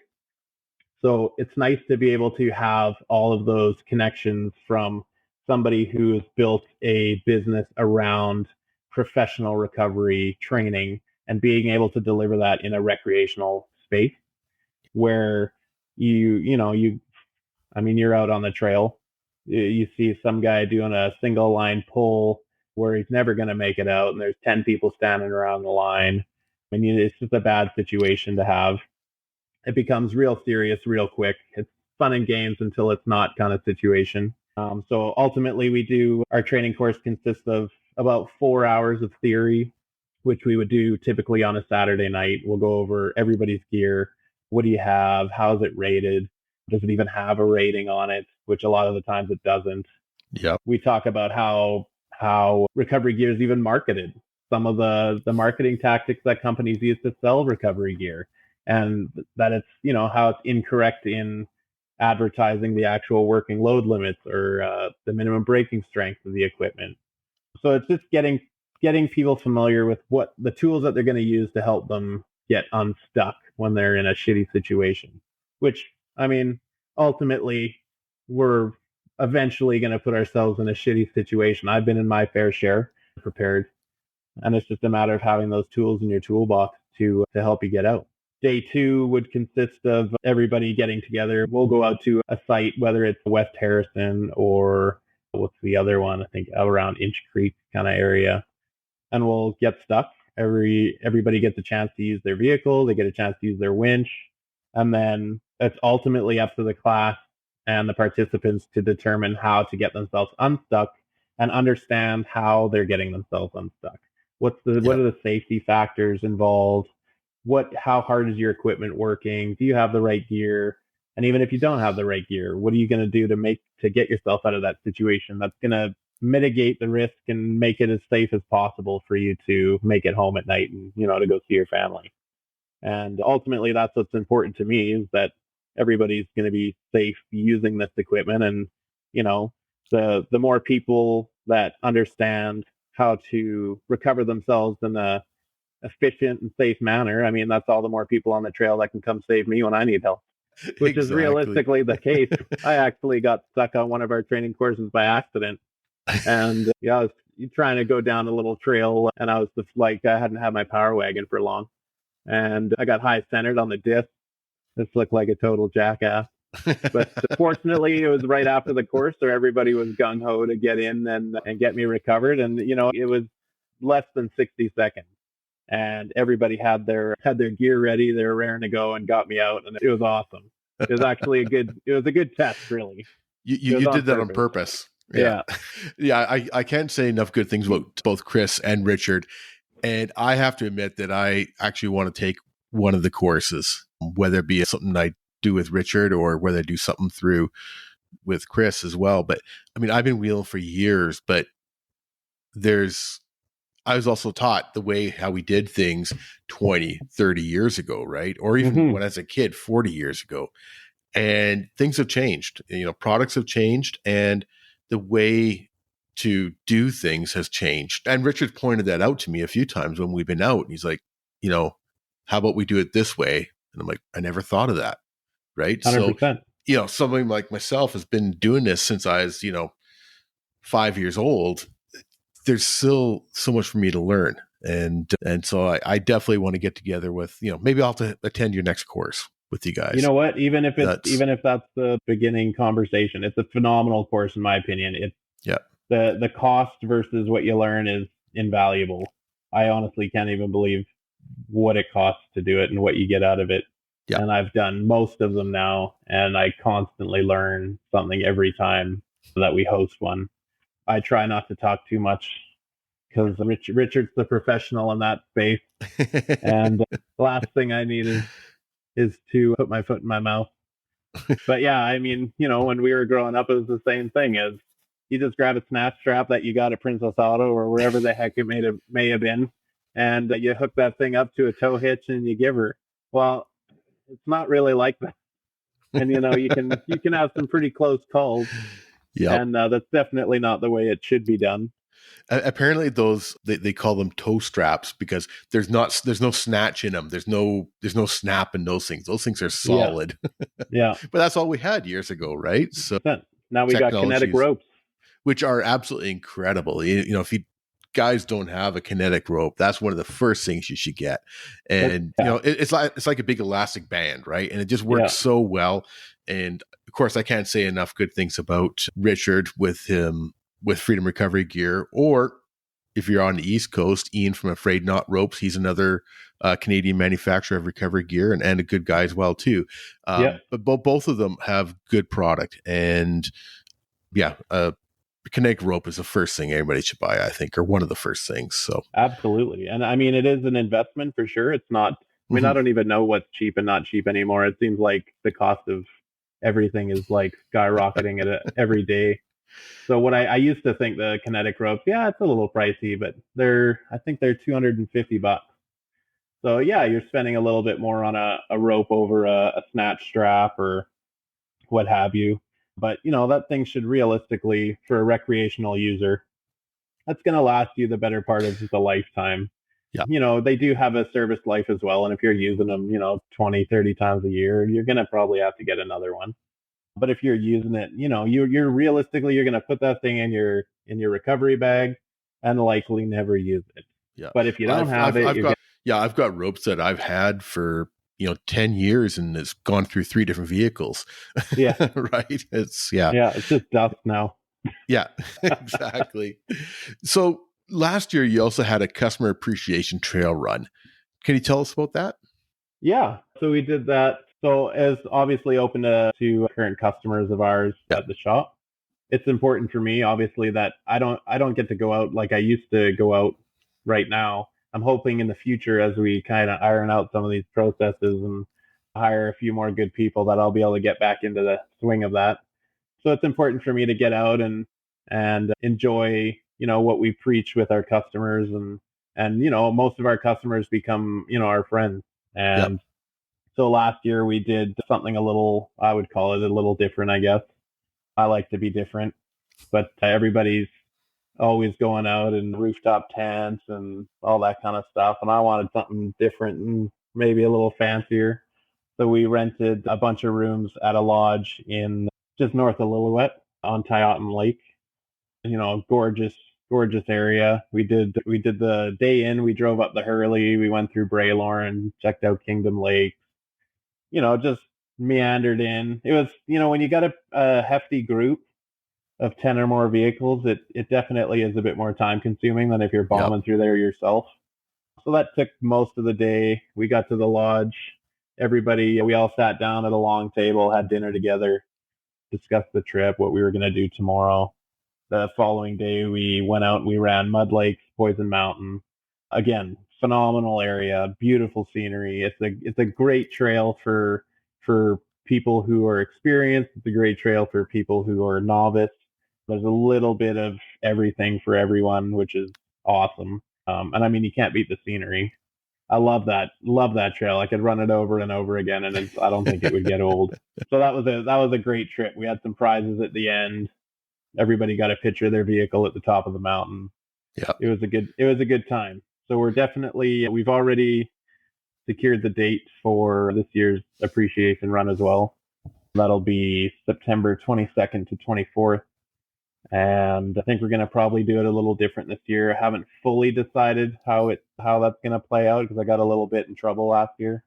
So it's nice to be able to have all of those connections from somebody who has built a business around professional recovery training and being able to deliver that in a recreational space where you're out on the trail. You see some guy doing a single line pull where he's never going to make it out, and there's 10 people standing around the line. It's just a bad situation to have. It becomes real serious real quick. It's fun and games until it's not kind of situation. So ultimately, our training course consists of about 4 hours of theory, which we would do typically on a Saturday night. We'll go over everybody's gear. What do you have? How's it rated? Does it even have a rating on it? Which a lot of the times it doesn't. Yeah. We talk about how recovery gear is even marketed. Some of the marketing tactics that companies use to sell recovery gear, and that it's how it's incorrect in advertising the actual working load limits or the minimum braking strength of the equipment. So it's just getting people familiar with what the tools that they're going to use to help them get unstuck when they're in a shitty situation, which, ultimately we're eventually going to put ourselves in a shitty situation. I've been in my fair share, prepared, and it's just a matter of having those tools in your toolbox to help you get out. Day 2 would consist of everybody getting together. We'll go out to a site, whether it's West Harrison or what's the other one, I think around Inch Creek kind of area, and we'll get stuck. Everybody gets a chance to use their vehicle. They get a chance to use their winch. And then it's ultimately up to the class and the participants to determine how to get themselves unstuck and understand how they're getting themselves unstuck. What are the safety factors involved? How hard is your equipment working? Do you have the right gear? And even if you don't have the right gear, what are you going to do to get yourself out of that situation that's going to mitigate the risk and make it as safe as possible for you to make it home at night and, to go see your family. And ultimately, that's what's important to me, is that everybody's going to be safe using this equipment. And, the more people that understand how to recover themselves in a efficient and safe manner, that's all the more people on the trail that can come save me when I need help, which is realistically the case. I actually got stuck on one of our training courses by accident. And I was trying to go down a little trail, and I was I hadn't had my power wagon for long, and I got high centered on the disc. This looked like a total jackass. But fortunately, it was right after the course, so everybody was gung ho to get in and get me recovered. And it was less than 60 seconds, and everybody had their gear ready. They were raring to go and got me out, and it was awesome. It was actually a good test, really. You did that on purpose. Yeah. I can't say enough good things about both Chris and Richard. And I have to admit that I actually want to take one of the courses, whether it be something I do with Richard or whether I do something through with Chris as well. But I've been wheeling for years, but I was also taught the way how we did things 20, 30 years ago, right? Or even when I was a kid, 40 years ago. And things have changed. Products have changed, and the way to do things has changed. And Richard pointed that out to me a few times when we've been out. And he's like, how about we do it this way? And I'm like, I never thought of that. Right. 100%. So, somebody like myself has been doing this since I was, 5 years old. There's still so much for me to learn. And so I definitely want to get together with, maybe I'll have to attend your next course. with you guys. You know what? Even if That's that's the beginning conversation, it's a phenomenal course in my opinion. It's yeah. the cost versus what you learn is invaluable. I honestly can't even believe what it costs to do it and what you get out of it. Yeah. And I've done most of them now, and I constantly learn something every time that we host one. I try not to talk too much because Richard's the professional in that space, and the last thing I need is to put my foot in my mouth. But yeah, I mean, when we were growing up, it was the same thing. As you just grab a snatch strap that you got at Princess Auto or wherever the heck it may have been, and you hook that thing up to a tow hitch and you give her. Well, it's not really like that, and you can have some pretty close calls, Yep. and that's definitely not the way it should be done. Apparently those they call them toe straps because there's no snatch in them. There's no snap in those things. Those things are solid. Yeah. But that's all we had years ago, right? So now we got kinetic ropes, which are absolutely incredible. If you guys don't have a kinetic rope, that's one of the first things you should get. And it's like a big elastic band, right? And it just works so well. And of course, I can't say enough good things about Richard with Freedom Recovery Gear, or if you're on the East Coast, Ian from Afraid Not Ropes. He's another Canadian manufacturer of recovery gear and a good guy as well too. But both of them have good product, and kinetic rope is the first thing everybody should buy, I think, or one of the first things. So absolutely, and I mean, it is an investment for sure. It's not. I mean, I don't even know what's cheap and not cheap anymore. It seems like the cost of everything is like skyrocketing every day. So what I used to think the kinetic ropes, it's a little pricey, but I think they're $250. So yeah, you're spending a little bit more on a rope over a snatch strap or what have you. But that thing should realistically, for a recreational user, that's going to last you the better part of the lifetime. Yeah. They do have a service life as well. And if you're using them, 20, 30 times a year, you're going to probably have to get another one. But if you're using it, you're realistically, you're going to put that thing in your recovery bag and likely never use it. Yeah. But if you don't I've got ropes that I've had for 10 years and it's gone through 3 different vehicles. Yeah. Right. It's just dust now. Yeah, exactly. So last year you also had a customer appreciation trail run. Can you tell us about that? Yeah. So we did that. So as obviously open to current customers of ours at the shop, it's important for me, obviously, that I don't get to go out like I used to go out right now. I'm hoping in the future, as we kind of iron out some of these processes and hire a few more good people, that I'll be able to get back into the swing of that. So it's important for me to get out and enjoy, what we preach with our customers, and most of our customers become, our friends. And so last year we did something I would call it a little different, I guess. I like to be different, but everybody's always going out in rooftop tents and all that kind of stuff. And I wanted something different and maybe a little fancier. So we rented a bunch of rooms at a lodge in just north of Lillooet on Tyotin Lake. Gorgeous, gorgeous area. We did the day in. We drove up the Hurley. We went through Braylorn, checked out Kingdom Lake. Just meandered in. It was, when you got a hefty group of 10 or more vehicles, it definitely is a bit more time consuming than if you're bombing through there yourself. So that took most of the day. We got to the lodge. We all sat down at a long table, had dinner together, discussed the trip, what we were going to do tomorrow. The following day, we went out and we ran Mud Lakes, Poison Mountain. Again, phenomenal area, beautiful scenery. It's a great trail for people who are experienced. It's a great trail for people who are novice. There's a little bit of everything for everyone, which is awesome. And I mean, you can't beat the scenery. I love that trail. I could run it over and over again, and I don't think it would get old. So that was a great trip. We had some prizes at the end. Everybody got a picture of their vehicle at the top of the mountain. Yeah, it was a good time. So we've already secured the date for this year's appreciation run as well. That'll be September 22nd to 24th. And I think we're going to probably do it a little different this year. I haven't fully decided how that's going to play out because I got a little bit in trouble last year.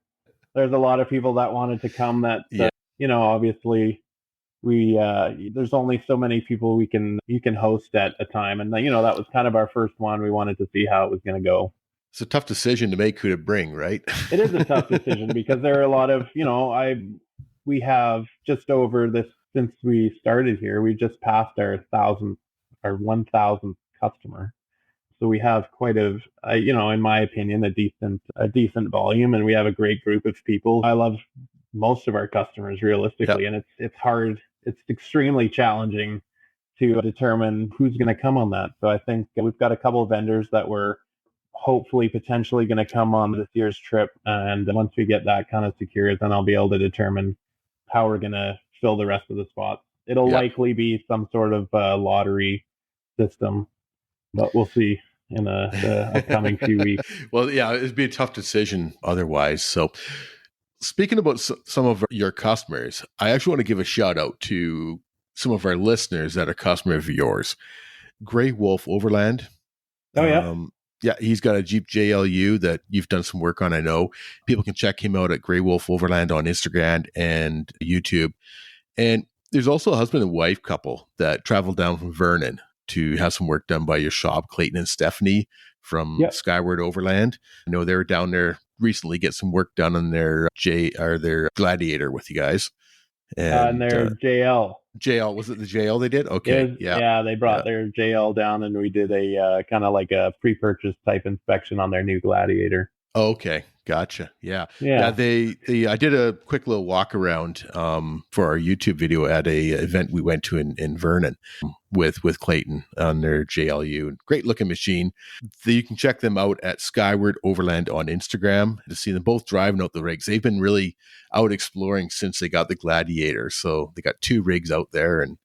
there's a lot of people that wanted to come that, Yeah. Obviously we there's only so many people you can host at a time, and that was kind of our first one. We wanted to see how it was going to go. It's a tough decision to make who to bring, right? It is a tough decision because there are a lot of, we have just over this since we started here, we just passed our 1,000th customer. So we have quite in my opinion, a decent volume, and we have a great group of people. I love most of our customers realistically, and it's hard. It's extremely challenging to determine who's going to come on that. So I think we've got a couple of vendors that were hopefully potentially going to come on this year's trip, and once we get that kind of secured, then I'll be able to determine how we're going to fill the rest of the spots. It'll likely be some sort of lottery system, but we'll see in the upcoming few weeks. Well, yeah, it'd be a tough decision otherwise. So speaking about some of your customers, I actually want to give a shout out to some of our listeners that are customers of yours. Gray Wolf Overland. Oh, yeah. Yeah, he's got a Jeep JLU that you've done some work on, I know. People can check him out at Gray Wolf Overland on Instagram and YouTube. And there's also a husband and wife couple that traveled down from Vernon to have some work done by your shop, Clayton and Stephanie from Skyward Overland. I know they were down there recently, get some work done on their their Gladiator with you guys. And their JL. JL, was it the JL they did? Okay. Yeah, they brought their JL down, and we did a kind of like a pre-purchase type inspection on their new Gladiator. Okay, gotcha. Yeah. They I did a quick little walk around for our YouTube video at a event we went to in Vernon with Clayton on their JLU. Great looking machine. You can check them out at Skyward Overland on Instagram to see them both driving out the rigs. They've been really out exploring since they got the Gladiator. So they got 2 rigs out there, and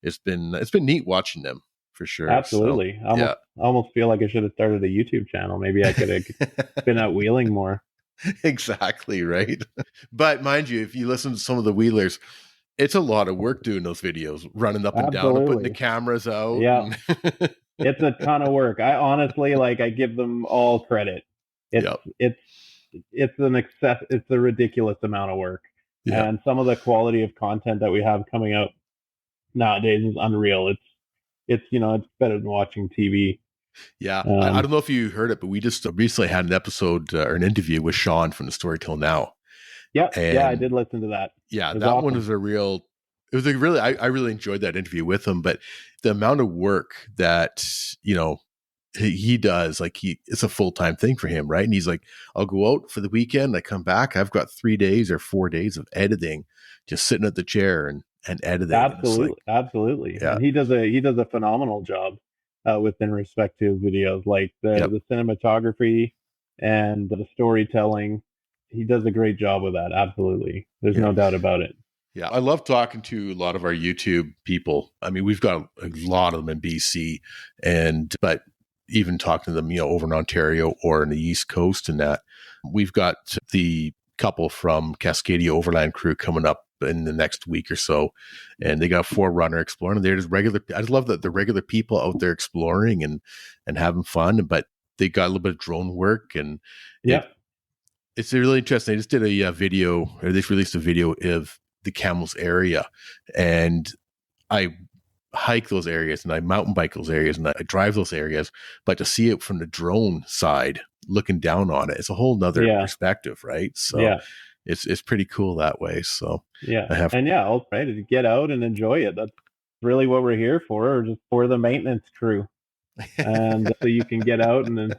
it's been neat watching them. For sure. Absolutely. So, I almost feel like I should have started a YouTube channel. Maybe I could have been out wheeling more. Exactly, right? But mind you, if you listen to some of the wheelers, it's a lot of work doing those videos, running up and down and putting the cameras out. Yeah. It's a ton of work. I honestly, I give them all credit. It's a ridiculous amount of work. Yeah. And some of the quality of content that we have coming out nowadays is unreal. It's better than watching TV. Yeah. I don't know if you heard it, but we just recently had an episode or an interview with Sean from the Storytell Now. Yeah. Yeah, I did listen to that. Yeah. That awesome. One was I really enjoyed that interview with him, but the amount of work that, he does, it's a full-time thing for him. Right. And he's like, I'll go out for the weekend. I come back. I've got 3 days or 4 days of editing, just sitting at the chair and editing. Absolutely. Yeah. And he does a phenomenal job within respect to his videos, like the cinematography and the storytelling. He does a great job with that. Absolutely. There's no doubt about it. Yeah. I love talking to a lot of our YouTube people. I mean, we've got a lot of them in BC, but even talking to them, over in Ontario or in the East Coast and that. We've got the couple from Cascadia Overland Crew coming up in the next week or so, and they got 4Runner exploring. They're just regular. I just love that the regular people out there exploring and having fun, but they got a little bit of drone work, and it's really interesting. They just did a video, or they released a video of the Camels area, and I hike those areas and I mountain bike those areas and I drive those areas, but to see it from the drone side, looking down on it, it's a whole nother perspective, right? So it's pretty cool that way. So I'll try to get out and enjoy it. That's really what we're here for, just for the maintenance crew. And so you can get out and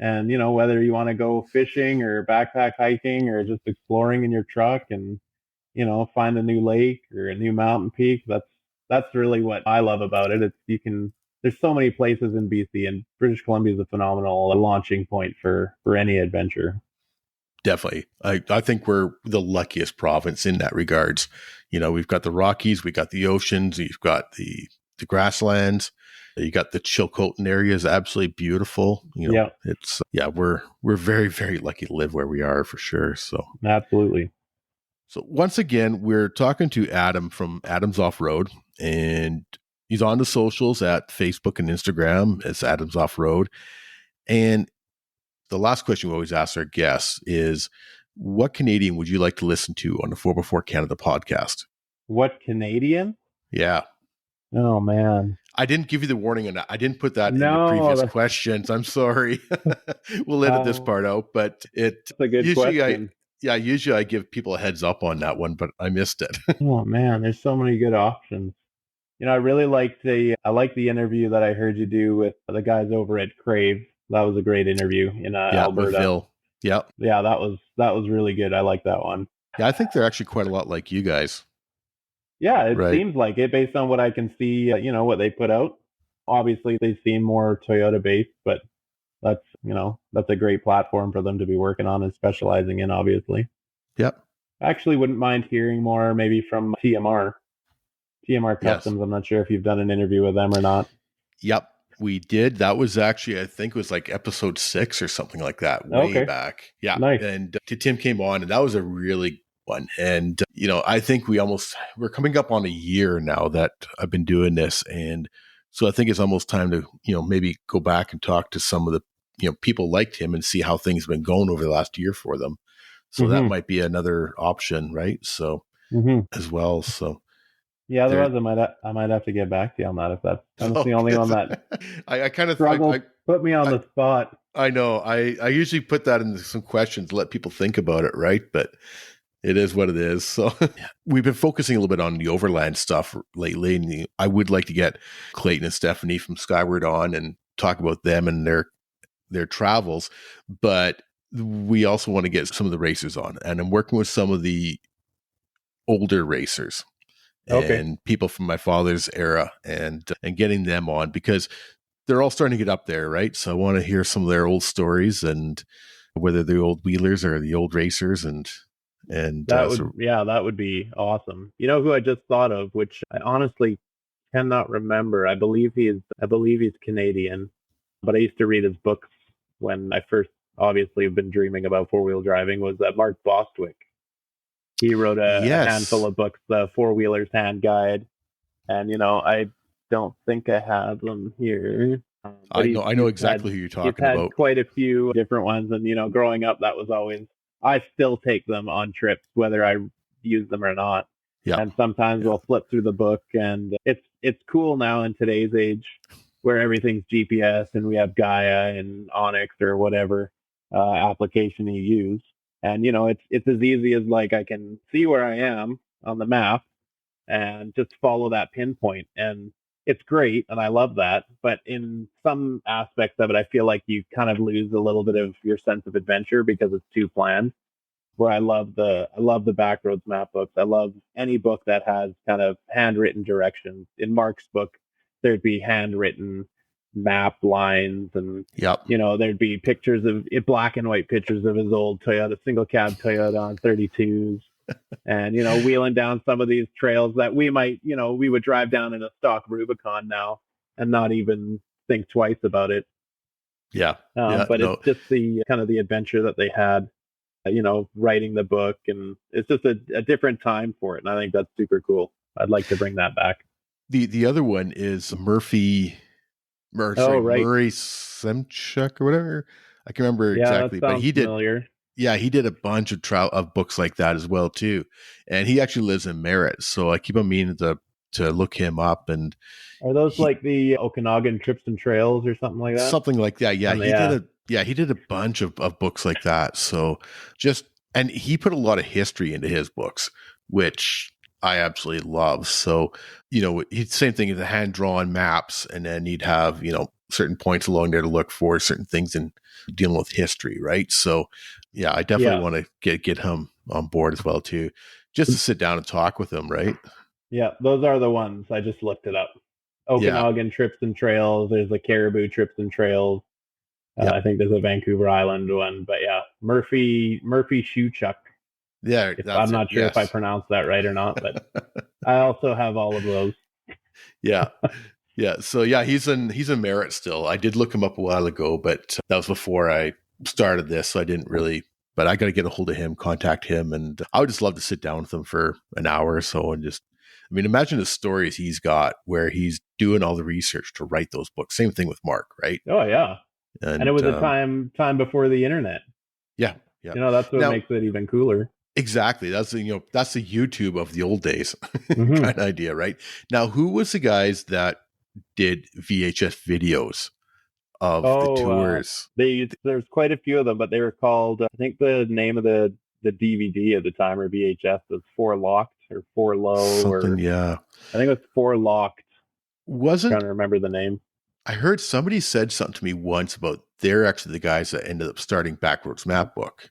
whether you want to go fishing or backpack hiking or just exploring in your truck and, find a new lake or a new mountain peak. That's really what I love about it. There's so many places in BC, and British Columbia is a phenomenal launching point for any adventure. Definitely. I think we're the luckiest province in that regards. We've got the Rockies, we got the oceans, you've got the grasslands, you got the Chilcotin area is absolutely beautiful. We're very, very lucky to live where we are for sure. So absolutely. So once again, we're talking to Adam from Adam's Off-Road, and he's on the socials at Facebook and Instagram. It's Adam's Off-Road. And the last question we always ask our guests is, what Canadian would you like to listen to on the 4x4 Canada podcast? What Canadian? Yeah. Oh man. I didn't give you the warning on that. I didn't put that in the No, previous questions. I'm sorry. We'll edit this part out, but that's a good question. Usually I give people a heads up on that one, but I missed it. Oh man, there's so many good options. I really liked the interview that I heard you do with the guys over at Crave. That was a great interview in With Alberta. Phil. Yeah. Yeah, that was really good. I like that one. Yeah, I think they're actually quite a lot like you guys. Yeah, it seems like it based on what I can see, what they put out. Obviously, they seem more Toyota based, but that's a great platform for them to be working on and specializing in, obviously. Yep. I actually wouldn't mind hearing more maybe from TMR Customs. Yes. I'm not sure if you've done an interview with them or not. Yep, we did. That was actually, I think it was like episode 6 or something like that, way back. Yeah. Nice. And Tim came on, and that was a really one. And, I think we're coming up on a year now that I've been doing this. And so I think it's almost time to, maybe go back and talk to some of the, people like him and see how things have been going over the last year for them. So that might be another option, right? So as well. So yeah, otherwise I might have to get back to you on that if that's the only one that I kind of put me on the spot. I know. I usually put that in some questions to let people think about it, right? But it is what it is. So we've been focusing a little bit on the overland stuff lately. And I would like to get Clayton and Stephanie from Skyward on and talk about them and their travels. But we also want to get some of the racers on. And I'm working with some of the older racers and people from my father's era and getting them on because they're all starting to get up there, right? So I want to hear some of their old stories and whether they're old wheelers or the old racers and that would be awesome. You know who I just thought of, which I honestly cannot remember. I believe he's Canadian, but I used to read his books when I first obviously have been dreaming about 4-wheel driving. Was that Mark Bostwick? He wrote a handful of books, the 4-Wheeler's Hand Guide, and I don't think I have them here. I know exactly who you're talking about. He's had quite a few different ones, and growing up, that was always. I still take them on trips, whether I use them or not. Yeah. And sometimes we'll flip through the book, and it's cool now in today's age where everything's GPS and we have Gaia and Onyx or whatever application you use. And, it's as easy as like I can see where I am on the map and just follow that pinpoint. And it's great. And I love that. But in some aspects of it, I feel like you kind of lose a little bit of your sense of adventure because it's too planned. Where I love the Backroads map books. I love any book that has kind of handwritten directions. In Mark's book, there'd be handwritten map lines and there'd be pictures of black and white pictures of his old Toyota, single cab Toyota on 32s and wheeling down some of these trails that we might we would drive down in a stock Rubicon now and not even think twice about it. It's just the kind of the adventure that they had writing the book, and it's just a different time for it, and I think that's super cool. I'd like to bring that back. The other one is Murray Semchuk or whatever. I can remember exactly, but he did. Familiar. Yeah, he did a bunch of books like that as well too, and he actually lives in Merritt. So I keep on meaning to look him up. And are those like the Okanagan Trips and Trails or something like that? Something like that. Yeah, he did a bunch of books like that. So and he put a lot of history into his books, which I absolutely love. So, same thing as the hand-drawn maps, and then you'd have, certain points along there to look for certain things and dealing with history, right? So, yeah, I definitely want to get him on board as well, too, just to sit down and talk with him, right? Yeah, those are the ones. I just looked it up. Okanagan Trips and Trails. There's the Caribou Trips and Trails. I think there's a Vancouver Island one, but yeah, Murphy Shuchuk. Yeah, I'm not sure if I pronounced that right or not, but I also have all of those. Yeah. So yeah, he's in Merritt still. I did look him up a while ago, but that was before I started this, so I didn't really. But I got to get a hold of him, contact him, and I would just love to sit down with him for an hour or so and just. I mean, imagine the stories he's got where he's doing all the research to write those books. Same thing with Mark, right? Oh yeah. And it was a time before the internet. Yeah. Yeah. That's what Now, makes it even cooler. exactly. That's that's the YouTube of the old days Mm-hmm. kind of idea, right? Now, who was the guys that did VHS videos of the Oh, tours? there's quite a few of them, but they were called. I think the name of the DVD at the time, or VHS, was Four Locked or Four Low, Something, or yeah. I think it was Four Locked. Trying Wasn't to remember the name. I heard somebody said something to me once about they're actually the guys that ended up starting Backroads Map Book.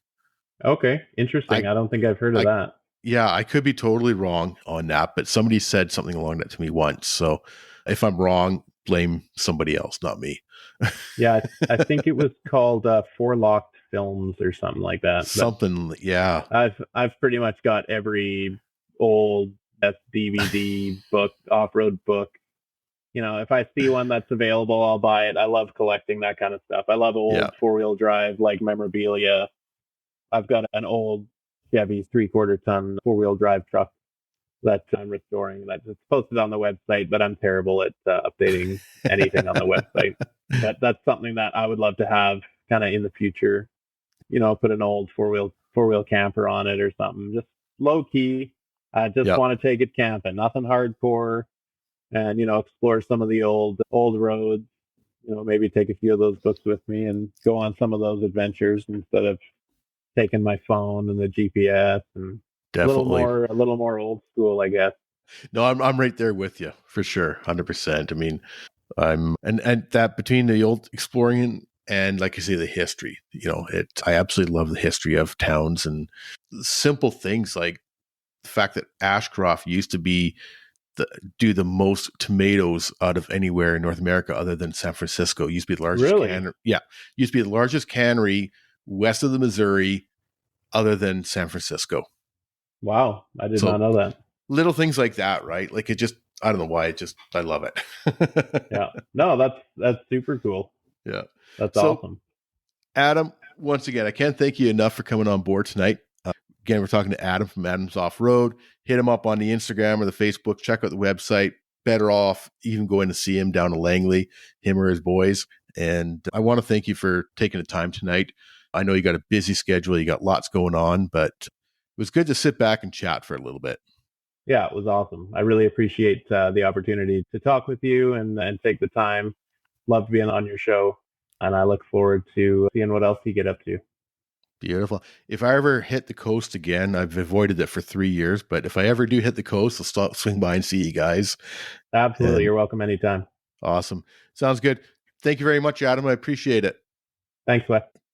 Okay, interesting. I I don't think I've heard of I that. Yeah, I could be totally wrong on that, but somebody said something along that to me once. So if I'm wrong, blame somebody else, not me. Yeah, I think it was called Four Locked Films or something like that. But Something, yeah. I've pretty much got every old DVD book, off road book. If I see one that's available, I'll buy it. I love collecting that kind of stuff. I love Yeah. old 4-wheel drive like memorabilia. I've got an old Chevy 3/4 ton 4-wheel drive truck that I'm restoring. That's posted on the website, but I'm terrible at updating anything on the website. But that's something that I would love to have kind of in the future. Put an old four wheel camper on it or something. Just low key. I just Yeah. want to take it camping. Nothing hardcore, and explore some of the old roads. Maybe take a few of those books with me and go on some of those adventures instead of taking my phone and the GPS, and Definitely. a little more old school, I guess. No, I'm right there with you for sure. 100%. I mean, and that between the old exploring and like I say, the history, I absolutely love the history of towns and simple things like the fact that Ashcroft used to be do the most tomatoes out of anywhere in North America other than San Francisco. It used to be the largest Really? used to be the largest cannery west of the Missouri other than San Francisco. Wow, I did not So know that. little things like that, right? Like it just, I don't know why, I love it. Yeah. No, that's super cool. Yeah. That's So awesome. Adam, once again, I can't thank you enough for coming on board tonight. Again, we're talking to Adam from Adam's Off Road. Hit him up on the Instagram or the Facebook. Check out the website. Better off even going to see him down to Langley, him or his boys. And I want to thank you for taking the time tonight. I know you got a busy schedule. You got lots going on, but it was good to sit back and chat for a little bit. Yeah, it was awesome. I really appreciate the opportunity to talk with you and take the time. Loved being on your show, and I look forward to seeing what else you get up to. Beautiful. If I ever hit the coast again, I've avoided it for 3 years, but if I ever do hit the coast, I'll swing by and see you guys. Absolutely. And You're welcome anytime. awesome. Sounds good. Thank you very much, Adam. I appreciate it. Thanks, Wes.